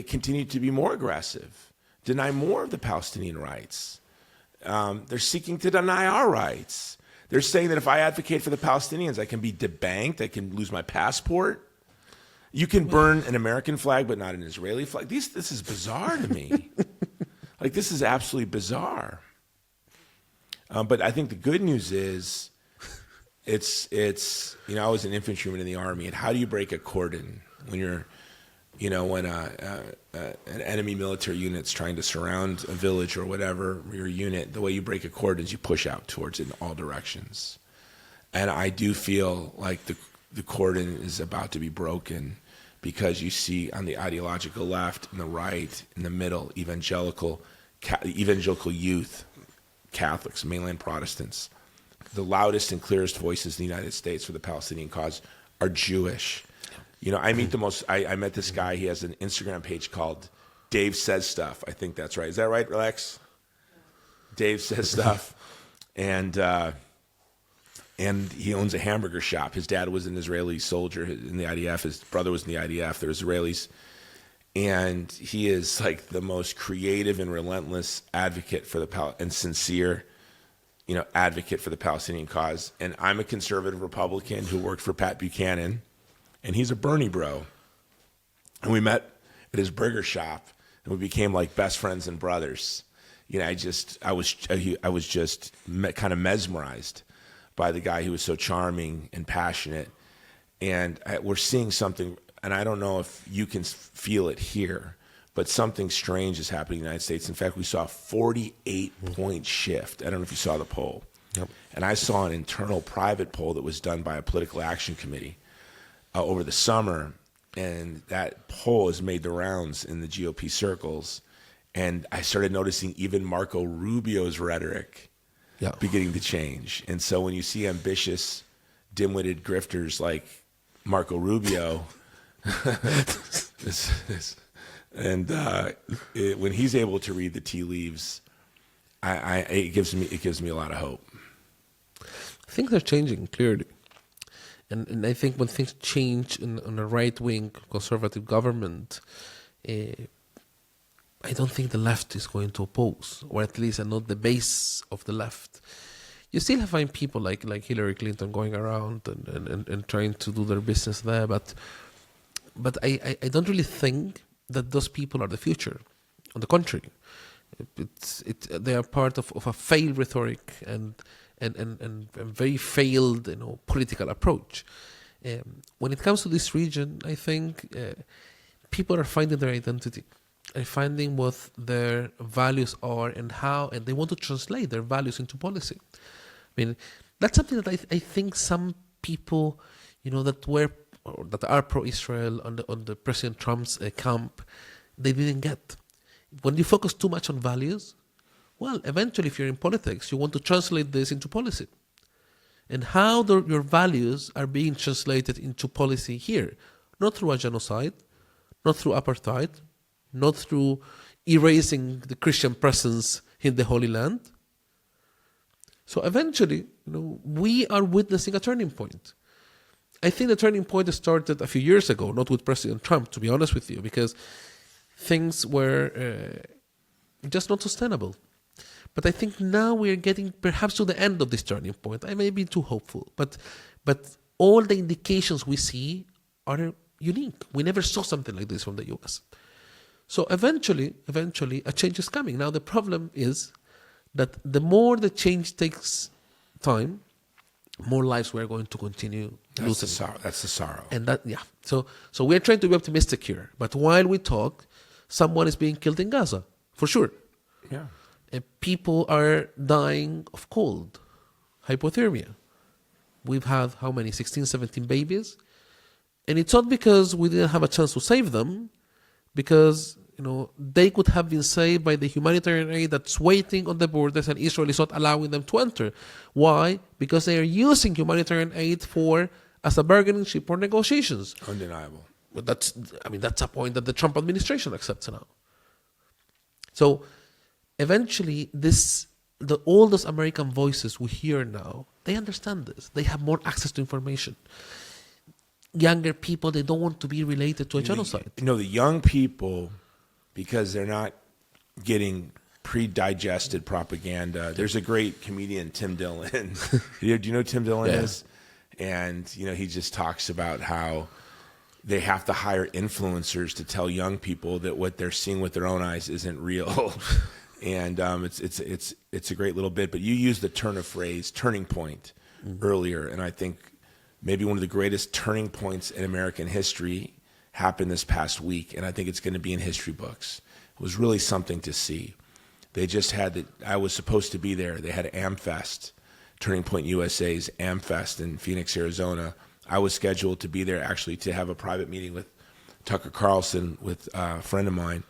continue to be more aggressive, deny more of the Palestinian rights. They're seeking to deny our rights. They're saying that if I advocate for the Palestinians, I can be debanked, I can lose my passport. You can burn an American flag, but not an Israeli flag. This is bizarre to me. Like, this is absolutely bizarre. But I think the good news is, I was an infantryman in the Army, and how do you break a cordon when you're, when an enemy military unit's trying to surround a village or whatever, your unit, the way you break a cordon is you push out towards it in all directions. And I do feel like the cordon is about to be broken because you see on the ideological left and the right, in the middle, evangelical youth, Catholics, mainland Protestants, the loudest and clearest voices in the United States for the Palestinian cause are Jewish. I met this guy. He has an Instagram page called Dave Says Stuff. I think that's right. Is that right, Lex? Dave Says Stuff. And he owns a hamburger shop. His dad was an Israeli soldier in the IDF. His brother was in the IDF. They're Israelis. And he is like the most creative and relentless advocate for and sincere, advocate for the Palestinian cause. And I'm a conservative Republican who worked for Pat Buchanan. And he's a Bernie bro. And we met at his burger shop, and we became like best friends and brothers. I was just kind of mesmerized by the guy who was so charming and passionate. And we're seeing something, and I don't know if you can feel it here, but something strange is happening in the United States. In fact, we saw a 48-point shift. I don't know if you saw the poll. Yep. And I saw an internal private poll that was done by a political action committee over the summer, and that poll has made the rounds in the GOP circles, and I started noticing even Marco Rubio's rhetoric beginning to change. And so when you see ambitious, dim-witted grifters like Marco Rubio, when he's able to read the tea leaves, it gives me a lot of hope. Things are changing clearly. And I think when things change in a right-wing conservative government, I don't think the left is going to oppose, or at least not the base of the left. You still find people like Hillary Clinton going around and trying to do their business there, but I don't really think that those people are the future. On the contrary, they are part of a failed rhetoric and very failed political approach. when it comes to this region, I think people are finding their identity, are finding what their values are and how, and they want to translate their values into policy. I mean, that's something that I think some people, that were or that are pro-Israel on the President Trump's camp, they didn't get. When you focus too much on values, well, eventually, if you're in politics, you want to translate this into policy. And how your values are being translated into policy here, not through a genocide, not through apartheid, not through erasing the Christian presence in the Holy Land. So eventually, we are witnessing a turning point. I think the turning point started a few years ago, not with President Trump, to be honest with you, because things were just not sustainable. But I think now we are getting perhaps to the end of this turning point. I may be too hopeful, but all the indications we see are unique. We never saw something like this from the U.S. So eventually, a change is coming. Now the problem is that the more the change takes time, more lives we're going to continue losing. That's the sorrow. And so we're trying to be optimistic here. But while we talk, someone is being killed in Gaza, for sure. Yeah. And people are dying of cold, hypothermia. We've had, 16, 17 babies? And it's not because we didn't have a chance to save them, because they could have been saved by the humanitarian aid that's waiting on the borders and Israel is not allowing them to enter. Why? Because they are using humanitarian aid as a bargaining chip for negotiations. Undeniable. But that's a point that the Trump administration accepts now. So eventually, all those American voices we hear now, they understand this. They have more access to information. Younger people, they don't want to be related to a genocide. The young people, because they're not getting pre-digested propaganda. There's a great comedian, Tim Dillon. Do you know who Tim Dillon is? And, he just talks about how they have to hire influencers to tell young people that what they're seeing with their own eyes isn't real. And it's a great little bit. But you used the turning point earlier. And I think maybe one of the greatest turning points in American history happened this past week, and I think it's going to be in history books. It was really something to see. They just I was supposed to be there. They had AmFest, Turning Point USA's AmFest in Phoenix, Arizona. I was scheduled to be there actually to have a private meeting with Tucker Carlson, with a friend of mine,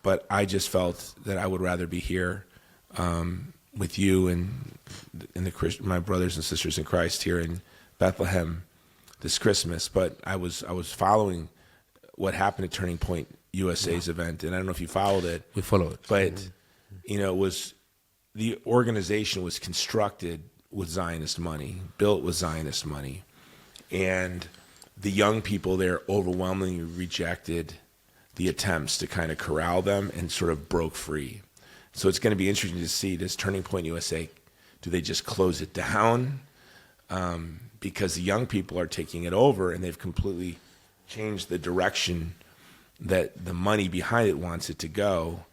but I just felt that I would rather be here with you and my brothers and sisters in Christ here in Bethlehem this Christmas. But I was following what happened at Turning Point USA's event, and I don't know if you followed it. We follow it. But, it was, the organization was constructed with Zionist money, built with Zionist money, and the young people there overwhelmingly rejected the attempts to kind of corral them and sort of broke free. So it's going to be interesting to see, does Turning Point USA, do they just close it down? Because the young people are taking it over, and they've completely changed the direction that the money behind it wants it to go.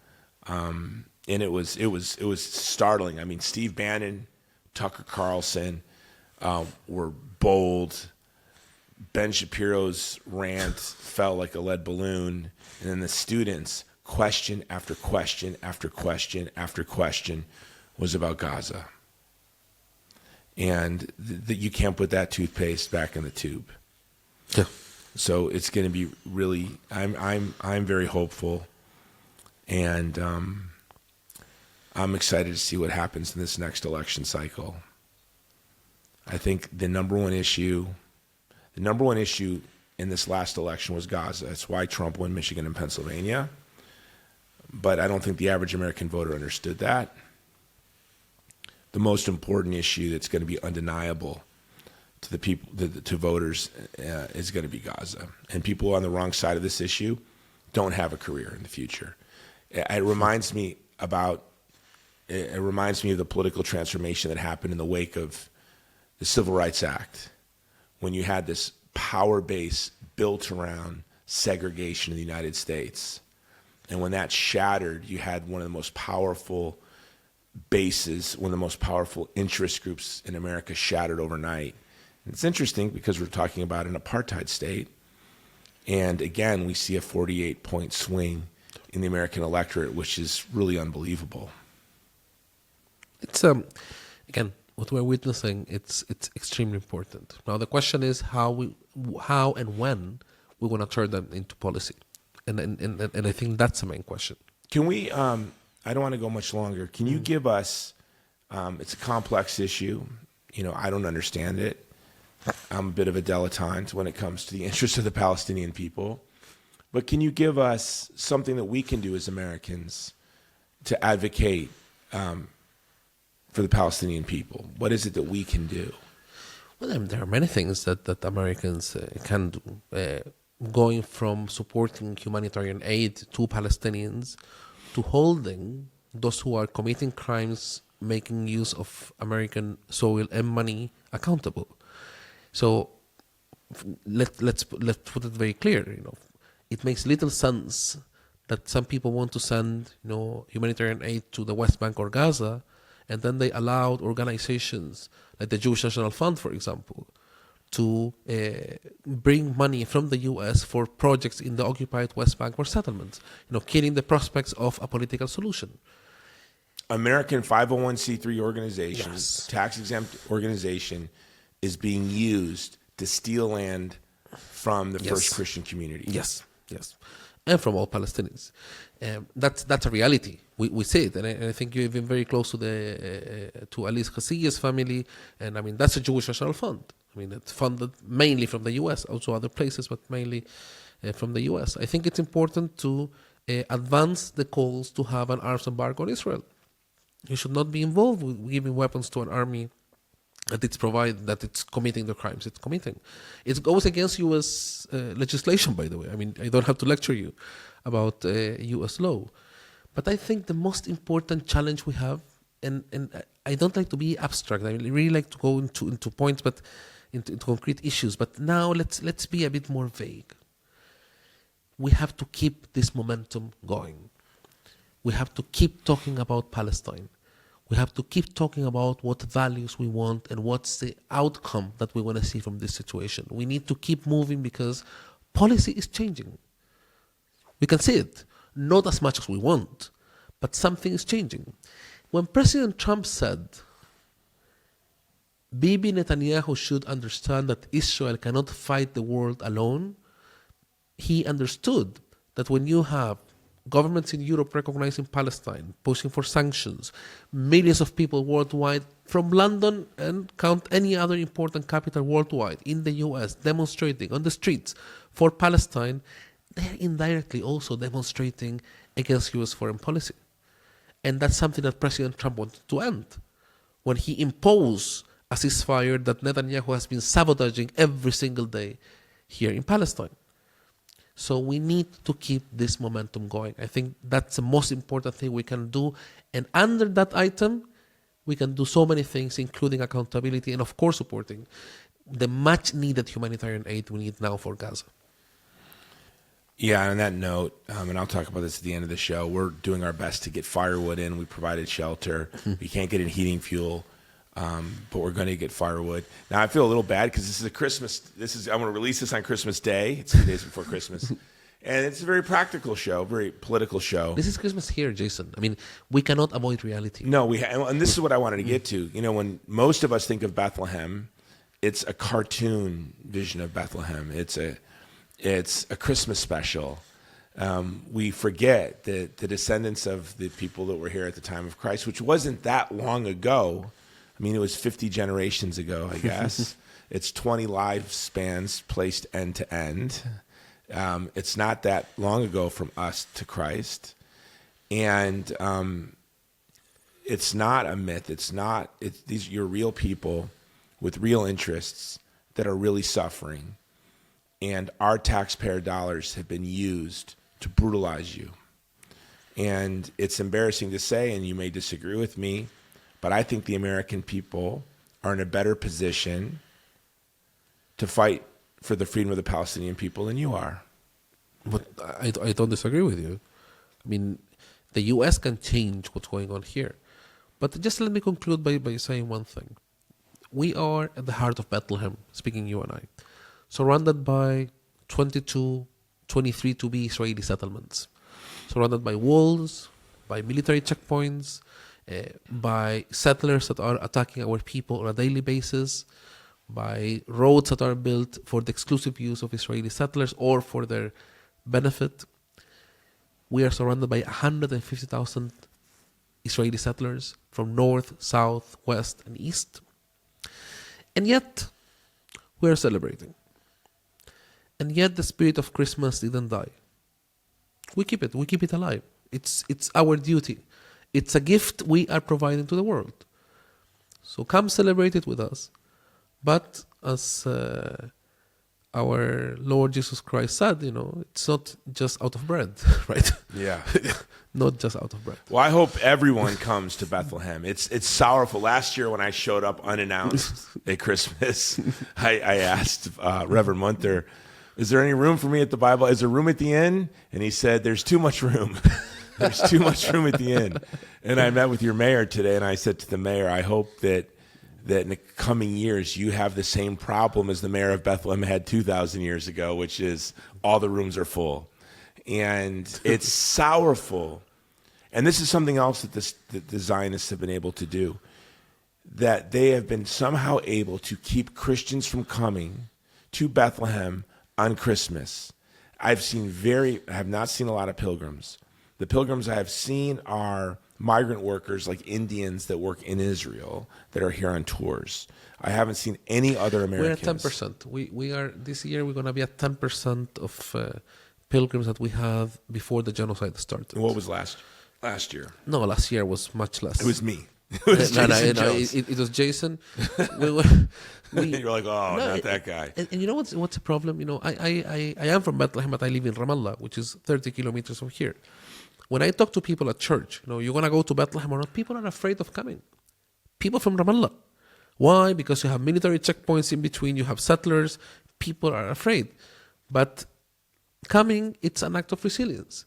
And it was startling. I mean, Steve Bannon, Tucker Carlson were bold. Ben Shapiro's rant fell like a lead balloon. And then the students, question after question after question after question, was about Gaza. And you can't put that toothpaste back in the tube. Yeah. So it's going to be really. I'm very hopeful, and I'm excited to see what happens in this next election cycle. I think the number one issue in this last election was Gaza. That's why Trump won Michigan and Pennsylvania. But I don't think the average American voter understood that. The most important issue that's going to be undeniable to the people, to voters, is going to be Gaza. And people on the wrong side of this issue don't have a career in the future. It reminds me of the political transformation that happened in the wake of the Civil Rights Act, when you had this power base built around segregation in the United States. And when that shattered, you had one of the most powerful bases, one of the most powerful interest groups in America shattered overnight. It's interesting because we're talking about an apartheid state. And again, we see a 48-point swing in the American electorate, which is really unbelievable. It's again, what we're witnessing, it's extremely important. Now the question is how and when we want to turn them into policy, and I think that's the main question. Can we? I don't want to go much longer. Can you give us? It's a complex issue. I don't understand it. I'm a bit of a dilettante when it comes to the interests of the Palestinian people. But can you give us something that we can do as Americans to advocate for the Palestinian people? What is it that we can do? Well, there are many things that Americans can do. Going from supporting humanitarian aid to Palestinians to holding those who are committing crimes, making use of American soil and money accountable. So let's put it very clear. It makes little sense that some people want to send humanitarian aid to the West Bank or Gaza, and then they allowed organizations like the Jewish National Fund, for example, to bring money from the U.S. for projects in the occupied West Bank or settlements, killing the prospects of a political solution. American 501c3 organization, Yes. tax-exempt organization, is being used to steal land from the first Christian community. Yes, and from all Palestinians. That's a reality. We see it, and I think you've been very close to Ali's Khassiya's family, and I mean that's a Jewish National Fund. I mean it's funded mainly from the U.S., also other places, but mainly from the U.S. I think it's important to advance the calls to have an arms embargo on Israel. You should not be involved with giving weapons to an army that it's committing the crimes it's committing. It goes against U.S. legislation, by the way. I mean, I don't have to lecture you about U.S. law. But I think the most important challenge we have, and I don't like to be abstract, I really like to go into points, but into concrete issues. But now let's be a bit more vague. We have to keep this momentum going. We have to keep talking about Palestine. We have to keep talking about what values we want and what's the outcome that we want to see from this situation. We need to keep moving because policy is changing. We can see it, not as much as we want, but something is changing. When President Trump said, Bibi Netanyahu should understand that Israel cannot fight the world alone, he understood that when you have governments in Europe recognizing Palestine, pushing for sanctions, millions of people worldwide, from London and count any other important capital worldwide, in the US, demonstrating on the streets for Palestine, they're indirectly also demonstrating against US foreign policy. And that's something that President Trump wanted to end when he imposed a ceasefire that Netanyahu has been sabotaging every single day here in Palestine. So we need to keep this momentum going. I think that's the most important thing we can do. And under that item, we can do so many things, including accountability and, of course, supporting the much-needed humanitarian aid we need now for Gaza. Yeah, on that note, and I'll talk about this at the end of the show, we're doing our best to get firewood in. We provided shelter. We can't get in heating fuel, but we're going to get firewood. Now, I feel a little bad because this is a Christmas. I'm going to release this on Christmas Day. It's 2 days before Christmas. And it's a very practical show, very political show. This is Christmas here, Jason. I mean, we cannot avoid reality. No, and this is what I wanted to get to. When most of us think of Bethlehem, it's a cartoon vision of Bethlehem. It's a Christmas special. We forget that the descendants of the people that were here at the time of Christ, which wasn't that long ago. I mean, it was 50 generations ago, I guess. It's 20 lifespans placed end to end. It's not that long ago from us to Christ. And it's not a myth. You're real people with real interests that are really suffering. And our taxpayer dollars have been used to brutalize you. And it's embarrassing to say, and you may disagree with me, but I think the American people are in a better position to fight for the freedom of the Palestinian people than you are. But I don't disagree with you. I mean, the U.S. can change what's going on here. But just let me conclude by saying one thing. we are at the heart of Bethlehem, speaking you and I, surrounded by 22, 23 to be Israeli settlements, surrounded by walls, by military checkpoints, by settlers that are attacking our people on a daily basis, by roads that are built for the exclusive use of Israeli settlers or for their benefit. We are surrounded by 150,000 Israeli settlers from north, south, west, and east. And yet, we are celebrating. And yet, the spirit of Christmas didn't die. We keep it alive. It's our duty. It's a gift we are providing to the world. So come celebrate it with us. But as our Lord Jesus Christ said, it's not just out of bread, right? Yeah. Not just out of bread. Well, I hope everyone comes to Bethlehem. It's sorrowful. Last year when I showed up unannounced at Christmas, I asked Reverend Munther, is there any room for me at the Bible? Is there room at the inn? And he said, there's too much room. There's too much room at the inn. And I met with your mayor today, and I said to the mayor, I hope that in the coming years you have the same problem as the mayor of Bethlehem had 2,000 years ago, which is all the rooms are full. And it's sorrowful. And this is something else that the Zionists have been able to do, that they have been somehow able to keep Christians from coming to Bethlehem on Christmas. I have not seen a lot of pilgrims. The pilgrims I have seen are migrant workers like Indians that work in Israel that are here on tours. I haven't seen any other Americans. We're at 10%. We are this year. We're going to be at 10% of pilgrims that we had before the genocide started. And what was last year? No, last year was much less. It was me. It was Jason Jones. It was Jason. You're like, not that guy. And you know what's the problem? I am from Bethlehem, but I live in Ramallah, which is 30 kilometers from here. When I talk to people at church, you're going to go to Bethlehem or not, people are afraid of coming. People from Ramallah. Why? Because you have military checkpoints in between, you have settlers, people are afraid. But coming, it's an act of resilience.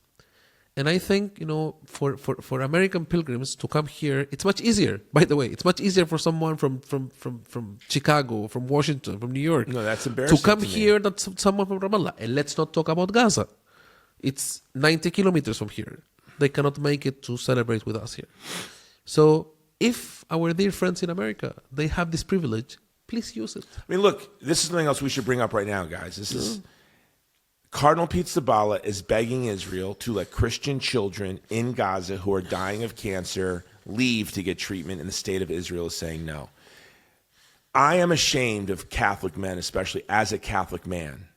And I think, for American pilgrims to come here, it's much easier, by the way. It's much easier for someone from Chicago, from Washington, from New York. No, that's embarrassing to come here than someone from Ramallah. And let's not talk about Gaza. It's 90 kilometers from here. They cannot make it to celebrate with us here. So if our dear friends in America, they have this privilege, please use it. I mean, look, this is something else we should bring up right now, guys. This is Cardinal Pete Zabala is begging Israel to let Christian children in Gaza who are dying of cancer leave to get treatment, and the state of Israel is saying no. I am ashamed of Catholic men, especially as a Catholic man.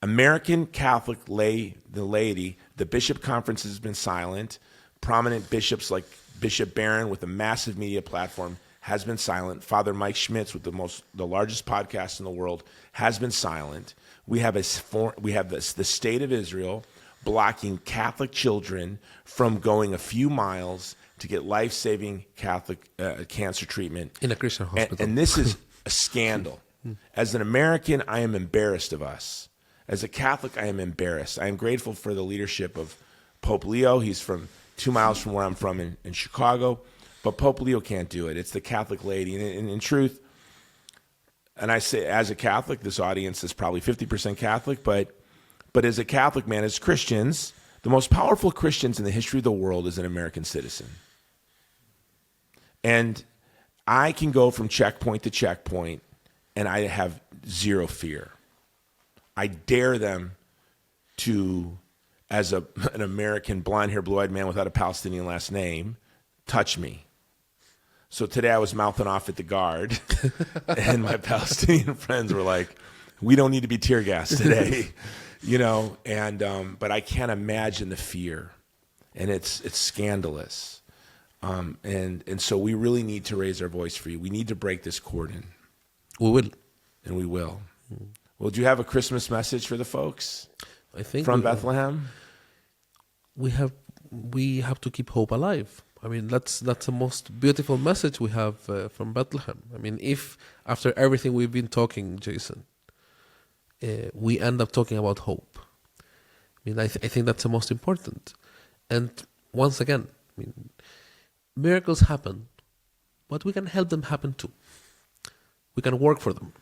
American Catholic laity, the bishop conference has been silent. Prominent bishops like Bishop Barron with a massive media platform has been silent. Father Mike Schmitz with the largest podcast in the world has been silent. We have the state of Israel blocking Catholic children from going a few miles to get life-saving Catholic cancer treatment in a Christian hospital. And this is a scandal. As an American, I am embarrassed of us. As a Catholic, I am embarrassed. I am grateful for the leadership of Pope Leo. He's from 2 miles from where I'm from in Chicago. But Pope Leo can't do it. It's the Catholic laity. And in truth, and I say as a Catholic, this audience is probably 50% Catholic, but as a Catholic man, as Christians, the most powerful Christians in the history of the world is an American citizen. And I can go from checkpoint to checkpoint, and I have zero fear. I dare them to, as an American blonde-haired, blue-eyed man without a Palestinian last name, touch me. So today I was mouthing off at the guard, and my Palestinian friends were like, we don't need to be tear gassed today, but I can't imagine the fear, and it's scandalous. And so we really need to raise our voice for you. We need to break this cordon. We will. And we will. Well, do you have a Christmas message for the folks? I think from Bethlehem? We have to keep hope alive. I mean, that's the most beautiful message we have from Bethlehem. I mean, if after everything we've been talking, Jason, we end up talking about hope. I mean, I think that's the most important. And once again, I mean, miracles happen, but we can help them happen too. we can work for them.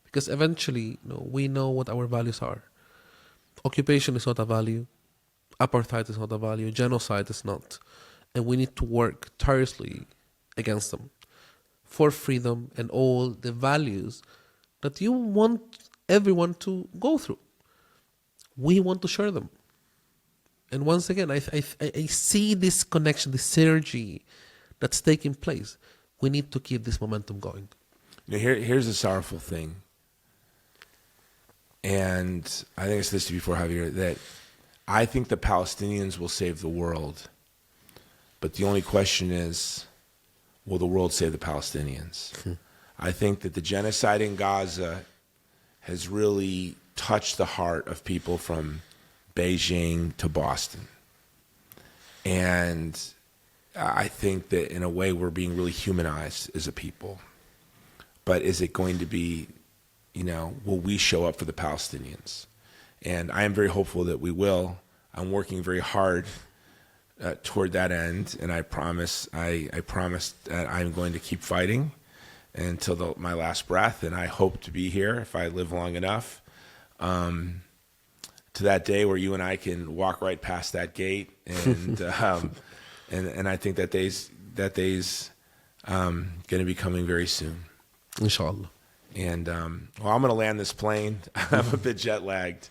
Because eventually, we know what our values are. Occupation is not a value. Apartheid is not a value. Genocide is not. And we need to work tirelessly against them for freedom and all the values that you want everyone to go through. We want to share them. And once again, I see this connection, this synergy that's taking place. We need to keep this momentum going. Here's a sorrowful thing. And I think I said this to you before, Javier, that I think the Palestinians will save the world. But the only question is, will the world save the Palestinians? I think that the genocide in Gaza has really touched the heart of people from Beijing to Boston. And I think that in a way we're being really humanized as a people. But is it going to be, will we show up for the Palestinians? And I am very hopeful that we will. I'm working very hard toward that end, and I promise that I'm going to keep fighting until my last breath, and I hope to be here if I live long enough to that day where you and I can walk right past that gate, and and I think that day's going to be coming very soon. Inshallah. And I'm going to land this plane. I'm a bit jet lagged.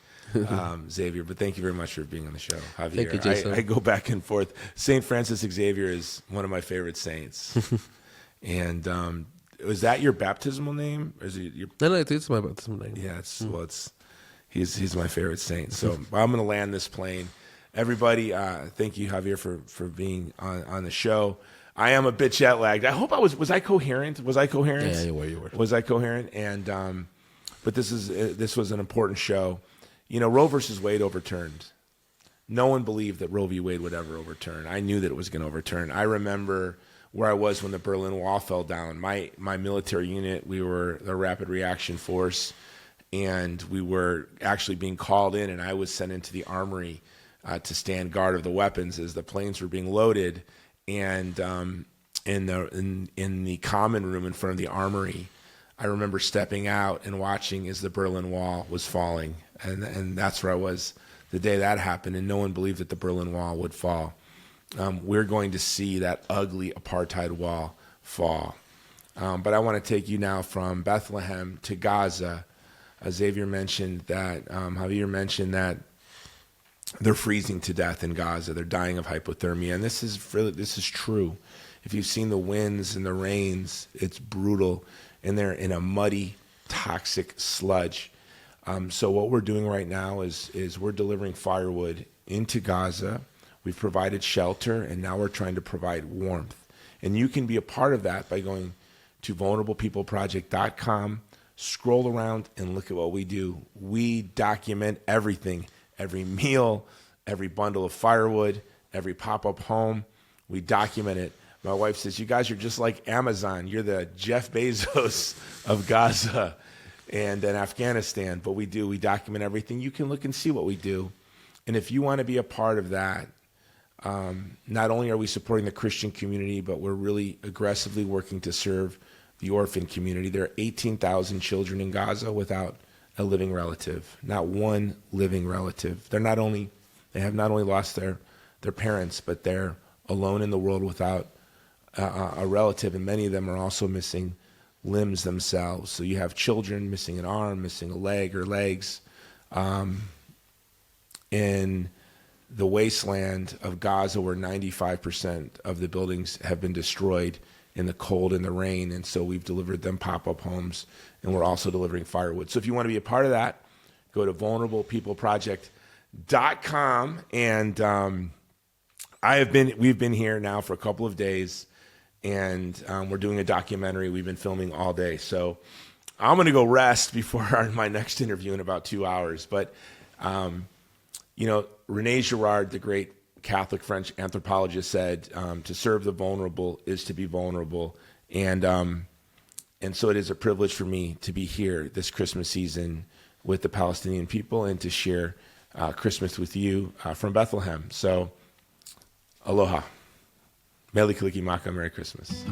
Xavier, but thank you very much for being on the show, Javier. Thank you, Jason. I go back and forth. Saint Francis Xavier is one of my favorite saints. And was that your baptismal name? Or is it your... No, it's my baptismal name. Yeah, he's my favorite saint. So I'm going to land this plane. Everybody, thank you, Javier, for being on the show. I am a bit jet lagged. I hope was I coherent? Was I coherent? Yeah, you were. Was I coherent? And but this was an important show. Roe versus Wade overturned. No one believed that Roe v. Wade would ever overturn. I knew that it was going to overturn. I remember where I was when the Berlin Wall fell down. My military unit, we were the Rapid Reaction Force, and we were actually being called in, and I was sent into the armory to stand guard of the weapons as the planes were being loaded. And in the common room in front of the armory, I remember stepping out and watching as the Berlin Wall was falling. And that's where I was the day that happened, and no one believed that the Berlin Wall would fall. We're going to see that ugly apartheid wall fall. But I want to take you now from Bethlehem to Gaza. Javier mentioned that they're freezing to death in Gaza. They're dying of hypothermia, and this is true. If you've seen the winds and the rains, it's brutal, and they're in a muddy, toxic sludge. So what we're doing right now is we're delivering firewood into Gaza. We've provided shelter, and now we're trying to provide warmth. And you can be a part of that by going to vulnerablepeopleproject.com, scroll around, and look at what we do. We document everything, every meal, every bundle of firewood, every pop-up home. We document it. My wife says, you guys are just like Amazon. You're the Jeff Bezos of Gaza and in Afghanistan. But we document everything. You can look and see what we do. And if you want to be a part of that, not only are we supporting the Christian community, but we're really aggressively working to serve the orphan community. There are 18,000 children in Gaza without a living relative, not one living relative. They have not only lost their parents, but they're alone in the world without a relative, and many of them are also missing limbs themselves. So you have children missing an arm, missing a leg or legs. In the wasteland of Gaza, where 95% of the buildings have been destroyed in the cold and the rain, and so we've delivered them pop-up homes, and we're also delivering firewood. So if you want to be a part of that, go to vulnerablepeopleproject.com, and we've been here now for a couple of days, and we're doing a documentary. We've been filming all day, so I'm going to go rest before my next interview in about 2 hours. But René Girard, the great Catholic French anthropologist, said to serve the vulnerable is to be vulnerable, and so it is a privilege for me to be here this Christmas season with the Palestinian people and to share Christmas with you from Bethlehem. So, aloha. Mele Kalikimaka, Merry Christmas.